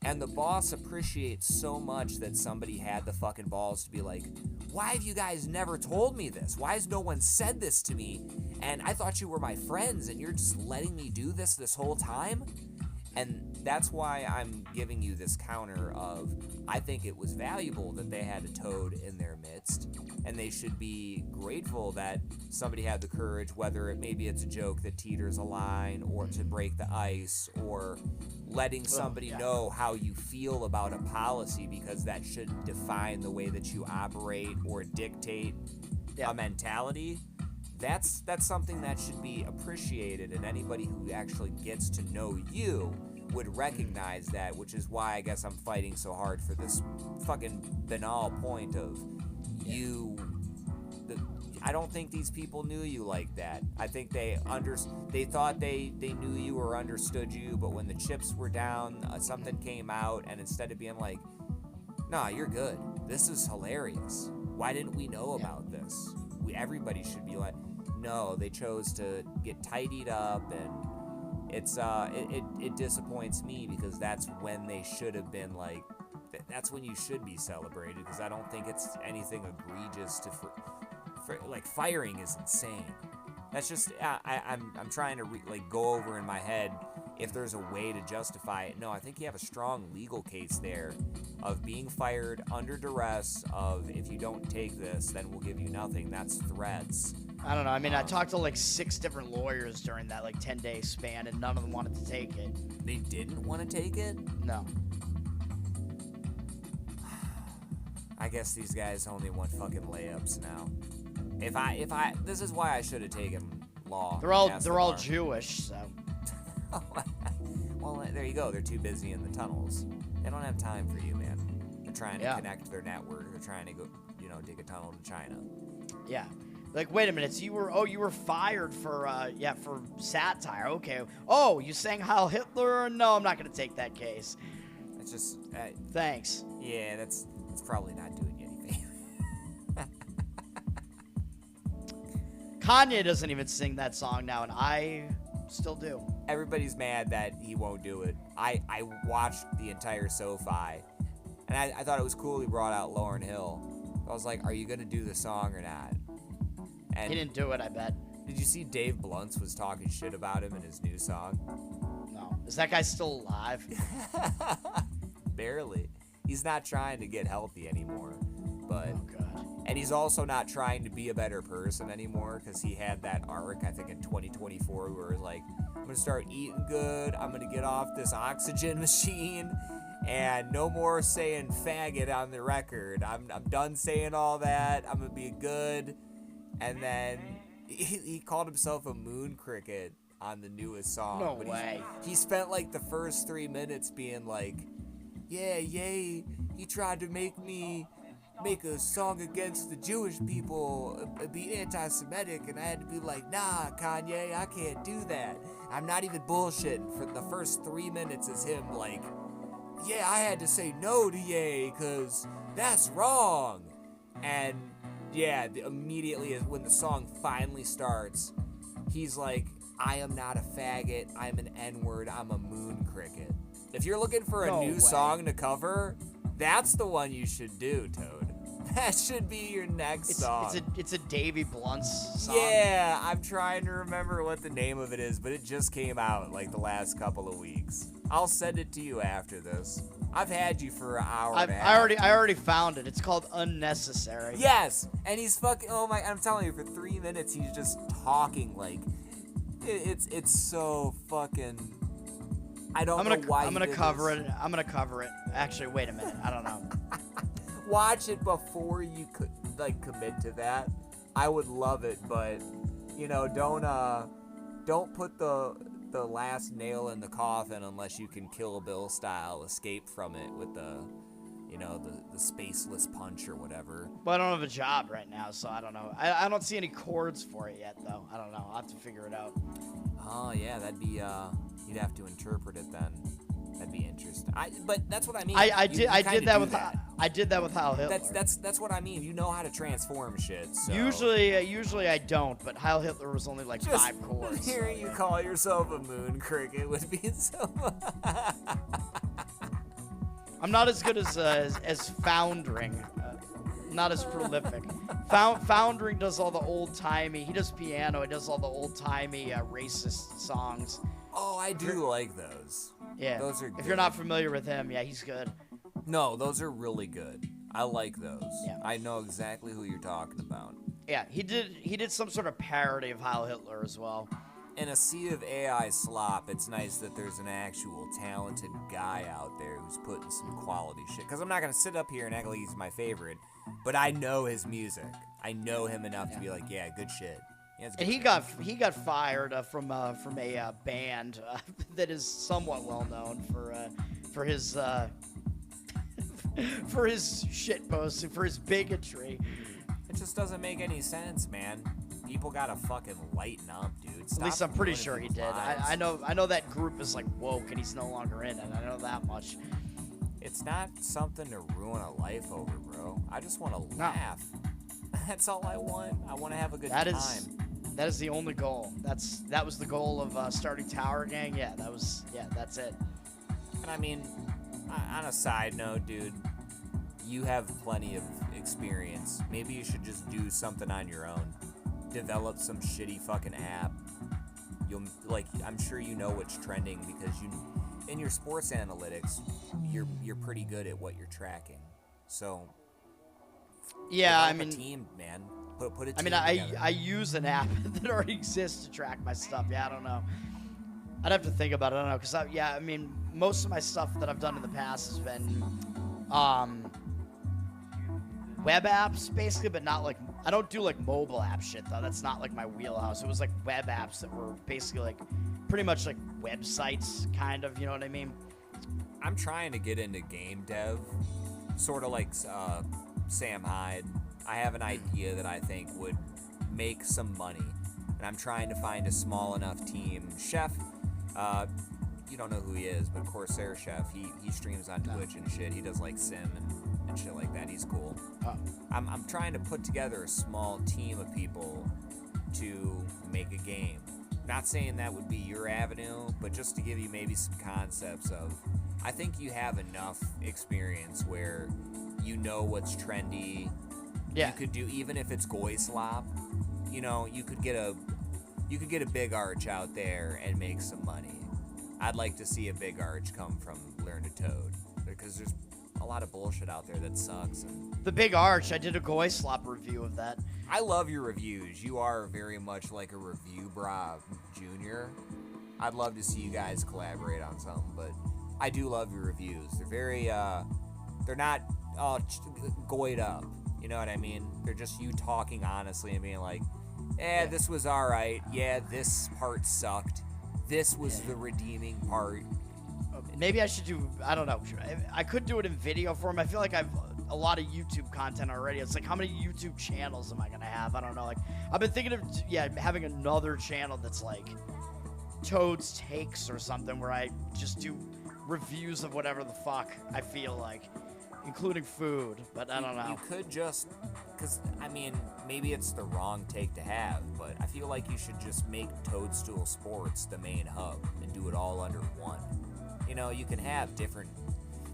And the boss appreciates so much that somebody had the fucking balls to be like, why have you guys never told me this? Why has no one said this to me? And I thought you were my friends, and you're just letting me do this whole time? And that's why I'm giving you this counter of, I think it was valuable that they had a Toad in their midst. and they should be grateful that somebody had the courage, whether maybe it's a joke that teeters a line, or to break the ice, or letting somebody know how you feel about a policy, because that should define the way that you operate or dictate a mentality. That's something that should be appreciated, and anybody who actually gets to know you would recognize that, which is why I guess I'm fighting so hard for this fucking banal point of I don't think these people knew you like that. I think they thought they knew you or understood you, but when the chips were down, something came out, and instead of being like, nah, you're good, this is hilarious, why didn't we know about this? Everybody should be like, no, they chose to get tidied up, and it disappoints me, because that's when they should have been like, that's when you should be celebrated, because I don't think it's anything egregious to like, firing is insane. That's just I'm trying to go over in my head if there's a way to justify it. No, I think you have a strong legal case there of being fired under duress, of if you don't take this, then we'll give you nothing. That's threats. I don't know. I mean, I talked to like 6 different lawyers during that like 10-day span, and none of them wanted to take it. They didn't want to take it? No. I guess these guys only want fucking layups now. If I this is why I should have taken law. They're all Jewish, so. Well, there you go. They're too busy in the tunnels. They don't have time for you, man. They're trying to connect their network. They're trying to go, dig a tunnel to China. Yeah. Like, wait a minute. So you were fired for satire. Okay. Oh, you sang Heil Hitler? No, I'm not gonna take that case. It's just. Thanks. Yeah, that's probably not doing you anything. Kanye doesn't even sing that song now, and I still do. Everybody's mad that he won't do it. I watched the entire SoFi, and I thought it was cool he brought out Lauryn Hill. I was like, are you going to do the song or not? And he didn't do it, I bet. Did you see Dave Blunts was talking shit about him in his new song? No. Is that guy still alive? Barely. He's not trying to get healthy anymore. But oh, God. And he's also not trying to be a better person anymore, because he had that arc, I think, in 2024, where he's like, I'm going to start eating good, I'm going to get off this oxygen machine, and no more saying faggot on the record. I'm done saying all that, I'm going to be good. And then he called himself a moon cricket on the newest song. No way. He spent like the first 3 minutes being like, yeah, yay, he tried to make a song against the Jewish people, be anti-Semitic, and I had to be like, nah, Kanye, I can't do that. I'm not even bullshitting. For the first 3 minutes is him like, yeah, I had to say no to Ye, because that's wrong. And yeah, immediately when the song finally starts, he's like, I am not a faggot, I'm an N-word, I'm a moon cricket. If you're looking for a new song to cover, that's the one you should do, Toad. That should be your next song. It's a Davy Blunts song. Yeah, I'm trying to remember what the name of it is, but it just came out like the last couple of weeks. I'll send it to you after this. I've had you for an hour and a half. I already found it. It's called Unnecessary. Yes, and he's fucking. Oh my! I'm telling you, for 3 minutes he's just talking like it's so fucking. I don't know why. I'm gonna cover it. I'm gonna cover it. Actually, wait a minute. I don't know. Watch it before you could commit to that. I would love it, but don't put the last nail in the coffin unless you can Kill Bill style escape from it with the spaceless punch or whatever. Well, I don't have a job right now, so I don't know. I don't see any chords for it yet, though. I don't know. I'll have to figure it out. Oh yeah, that'd be you'd have to interpret it then. That'd be interesting. But that's what I mean. I did that with Heil Hitler. That's what I mean. You know how to transform shit. So. Usually I don't. But Heil Hitler was only like 5 chords. Hearing you call yourself a moon cricket would be so. I'm not as good as Foundering. Not as prolific. Foundering does all the old timey. He does piano. He does all the old timey racist songs. Oh, I do like those. Yeah. Those are good. If you're not familiar with him, yeah, he's good. No, those are really good. I like those. Yeah. I know exactly who you're talking about. Yeah, he did some sort of parody of Heil Hitler as well. In a sea of AI slop, it's nice that there's an actual talented guy out there who's putting some quality shit. Because I'm not going to sit up here and act like he's my favorite, but I know his music. I know him enough to be like, yeah, good shit. Yeah, And he got fired from a band that is somewhat well known for his for his shit posting, for his bigotry. It just doesn't make any sense, man. People gotta fucking lighten up, dude. Stop At least I'm pretty ruining sure he people's did. lives. I know that group is like woke and he's no longer in it. I know that much. It's not something to ruin a life over, bro. I just want to No. laugh. That's all I want. I want to have a good That time. is the only goal. That was the goal of starting Tower Gang. Yeah, that's it. And I mean, on a side note, dude, you have plenty of experience. Maybe you should just do something on your own. Develop some shitty fucking app. I'm sure you know what's trending because in your sports analytics, you're pretty good at what you're tracking. So Yeah, I develop mean, a team, man. Put a I team mean, together. I use an app that already exists to track my stuff. Yeah, I don't know. I'd have to think about it. I don't know, because I mean, most of my stuff that I've done in the past has been web apps, basically, but not like, I don't do like mobile app shit though. That's not like my wheelhouse. It was like web apps that were basically like pretty much like websites, kind of. You know what I mean? I'm trying to get into game dev, sort of like Sam Hyde. I have an idea that I think would make some money, and I'm trying to find a small enough team. Chef, you don't know who he is, but Corsair Chef, he streams on Twitch and shit. He does like sim and shit like that. He's cool. I'm trying to put together a small team of people to make a game. Not saying that would be your avenue, but just to give you maybe some concepts of, I think you have enough experience where you know what's trendy. Yeah. You could do, even if it's Goy Slop, you know, you could get a big arch out there and make some money. I'd like to see a big arch come from Learn to Toad, because there's a lot of bullshit out there that sucks. And The Big Arch, I did a Goy Slop review of that. I love your reviews. You are very much like a review bra junior. I'd love to see you guys collaborate on something, but I do love your reviews. They're very, they're not all goyed up. You know what I mean? They're just you talking honestly and being like, this was alright. Yeah, this part sucked. This was the redeeming part. Maybe I should do, I don't know. I could do it in video form. I feel like I've a lot of YouTube content already. It's like, how many YouTube channels am I going to have? I don't know. Like, I've been thinking of, having another channel that's like Toad's Takes or something where I just do reviews of whatever the fuck I feel like, including food, but I don't know. You could just, because, I mean, maybe it's the wrong take to have, but I feel like you should just make Toadstool Sports the main hub and do it all under one. You know, you can have different,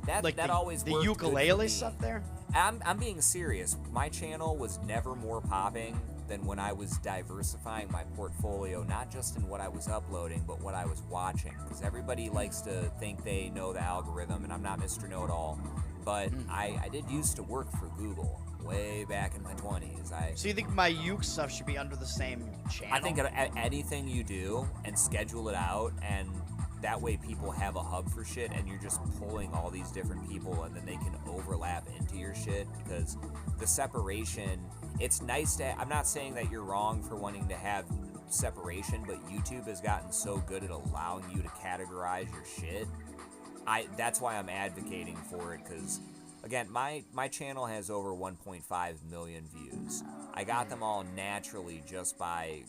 that always the worked good for ukulele me. stuff there? I'm being serious. My channel was never more popping than when I was diversifying my portfolio, not just in what I was uploading, but what I was watching. Because everybody likes to think they know the algorithm, and I'm not Mr. Know-It-All. But I did used to work for Google way back in my 20s. So you think my uke stuff should be under the same channel? I think anything you do and schedule it out, and that way people have a hub for shit, and you're just pulling all these different people, and then they can overlap into your shit, because the separation, it's nice to, I'm not saying that you're wrong for wanting to have separation, but YouTube has gotten so good at allowing you to categorize your shit. That's why I'm advocating for it, because again, my channel has over 1.5 million views. I got them all naturally just by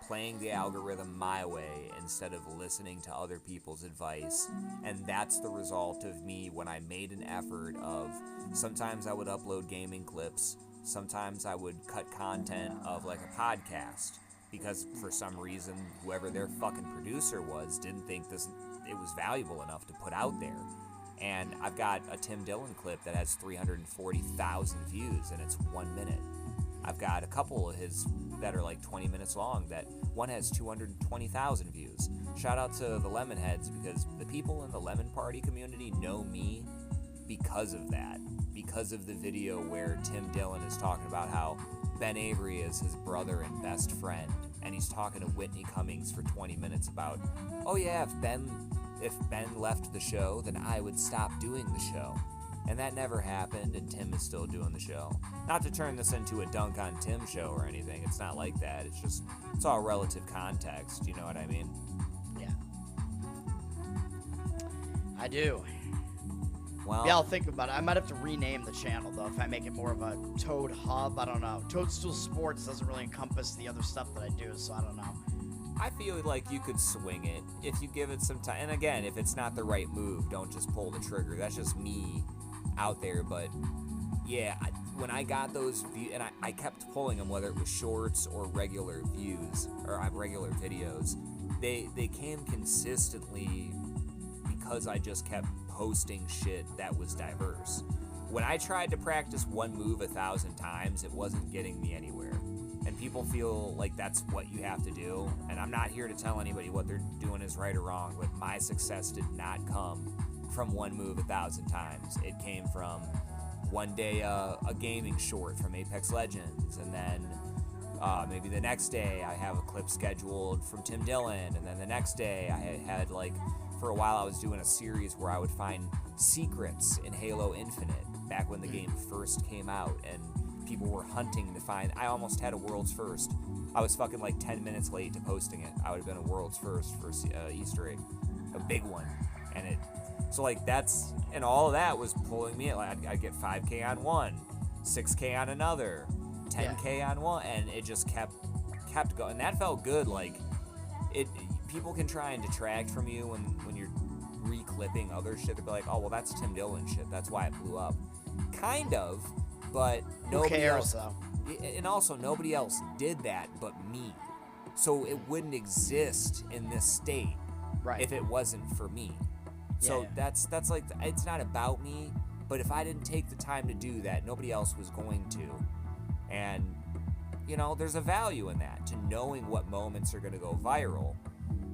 playing the algorithm my way instead of listening to other people's advice. And that's the result of me when I made an effort of, sometimes I would upload gaming clips, sometimes I would cut content of like a podcast, because for some reason whoever their fucking producer was didn't think it was valuable enough to put out there. And I've got a Tim Dillon clip that has 340,000 views and it's 1 minute. I've got a couple of his that are like 20 minutes long, that one has 220,000 views. Shout out to the Lemonheads, because the people in the Lemon Party community know me because of that. because of the video where Tim Dillon is talking about how Ben Avery is his brother and best friend, and he's talking to Whitney Cummings for 20 minutes about, oh yeah, if Ben left the show, then I would stop doing the show. And that never happened, and Tim is still doing the show. Not to turn this into a dunk on Tim show or anything, it's not like that. It's all relative context, you know what I mean? Yeah. I do. Well, Yeah, I'll think about it. I might have to rename the channel, though, if I make it more of a Toad Hub. I don't know. Toadstool Sports doesn't really encompass the other stuff that I do, so I don't know. I feel like you could swing it if you give it some time. And again, if it's not the right move, don't just pull the trigger. That's just me out there. But yeah, when I got those views, and I kept pulling them, whether it was shorts or regular views or regular videos, they came consistently because I just kept posting shit that was diverse. When I tried to practice one move 1,000 times, it wasn't getting me anywhere. And people feel like that's what you have to do. And I'm not here to tell anybody what they're doing is right or wrong, but my success did not come from one move 1,000 times. It came from one day a gaming short from Apex Legends, and then maybe the next day I have a clip scheduled from Tim Dillon, and then the next day I had like, for a while I was doing a series where I would find secrets in Halo Infinite back when the game first came out, and people were hunting to find. I almost had a world's first. I was fucking like 10 minutes late to posting it. I would have been a world's first for Easter egg, a big one, and it. So like that's, and all of that was pulling me. Like I'd get 5K on one, 6K on another, 10K on one, and it just kept going. And that felt good. Like it. People can try and detract from you when you're reclipping other shit to be like, oh well, that's Tim Dillon shit. That's why it blew up. Kind of. But nobody else, and also nobody else did that but me. So it wouldn't exist in this state if it wasn't for me. So that's like, it's not about me, but if I didn't take the time to do that, nobody else was going to. And, you know, there's a value in that, to knowing what moments are going to go viral.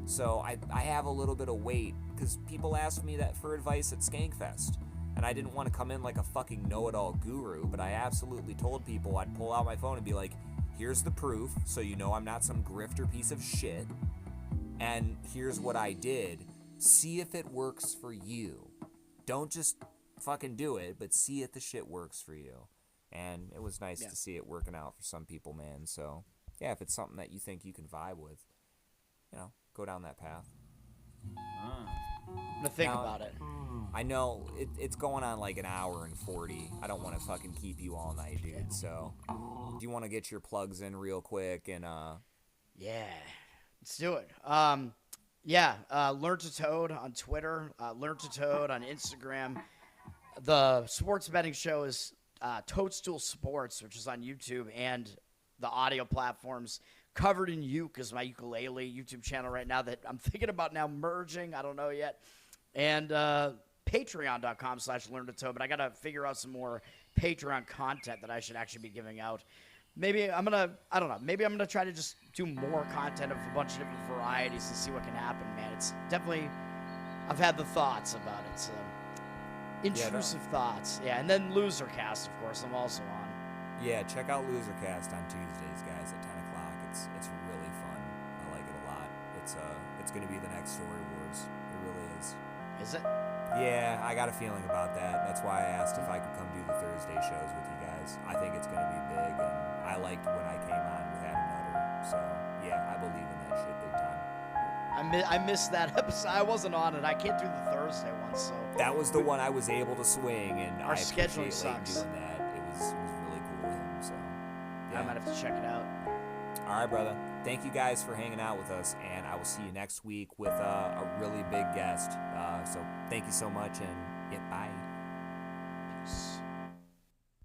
So I have a little bit of weight, because people ask me that for advice at Skankfest. And I didn't want to come in like a fucking know-it-all guru, but I absolutely told people, I'd pull out my phone and be like, here's the proof, so you know I'm not some grifter piece of shit, and here's what I did. See if it works for you. Don't just fucking do it, but see if the shit works for you. And it was nice to see it working out for some people, man. So, yeah, if it's something that you think you can vibe with, you know, go down that path. I'm gonna think about it. I know it's going on like an hour and 40. I don't want to fucking keep you all night, dude. So, do you want to get your plugs in real quick and Yeah, let's do it. Learn to Toad on Twitter. Learn to Toad on Instagram. The sports betting show is Toadstool Sports, which is on YouTube and the audio platforms. Covered in Uke is my ukulele YouTube channel right now that I'm thinking about now merging. I don't know yet. And patreon.com/learn-to-toad. But I got to figure out some more Patreon content that I should actually be giving out. Maybe I'm going to, I don't know. Maybe I'm going to try to just do more content of a bunch of different varieties and see what can happen, man. It's definitely, I've had the thoughts about it. So intrusive thoughts. Yeah, and then Losercast, of course, I'm also on. Yeah, check out Losercast on Tuesdays, guys, at 10 o'clock. It's really fun. I like it a lot. It's going to be the next Story Wars. It really is. Is it? Yeah, I got a feeling about that. That's why I asked if I could come do the Thursday shows with you guys. I think it's going to be big, and I liked when I came on with Adam Nutter. So, yeah, I believe in that shit big time. I missed that episode. I wasn't on it. I can't do the Thursday one, so. That was the one I was able to swing, and our I scheduling appreciate sucks. doing that. It was really cool with him, so. Yeah. I might have to check it out. All right, brother. Thank you guys for hanging out with us, and I will see you next week with a really big guest. So thank you so much, and yeah, bye.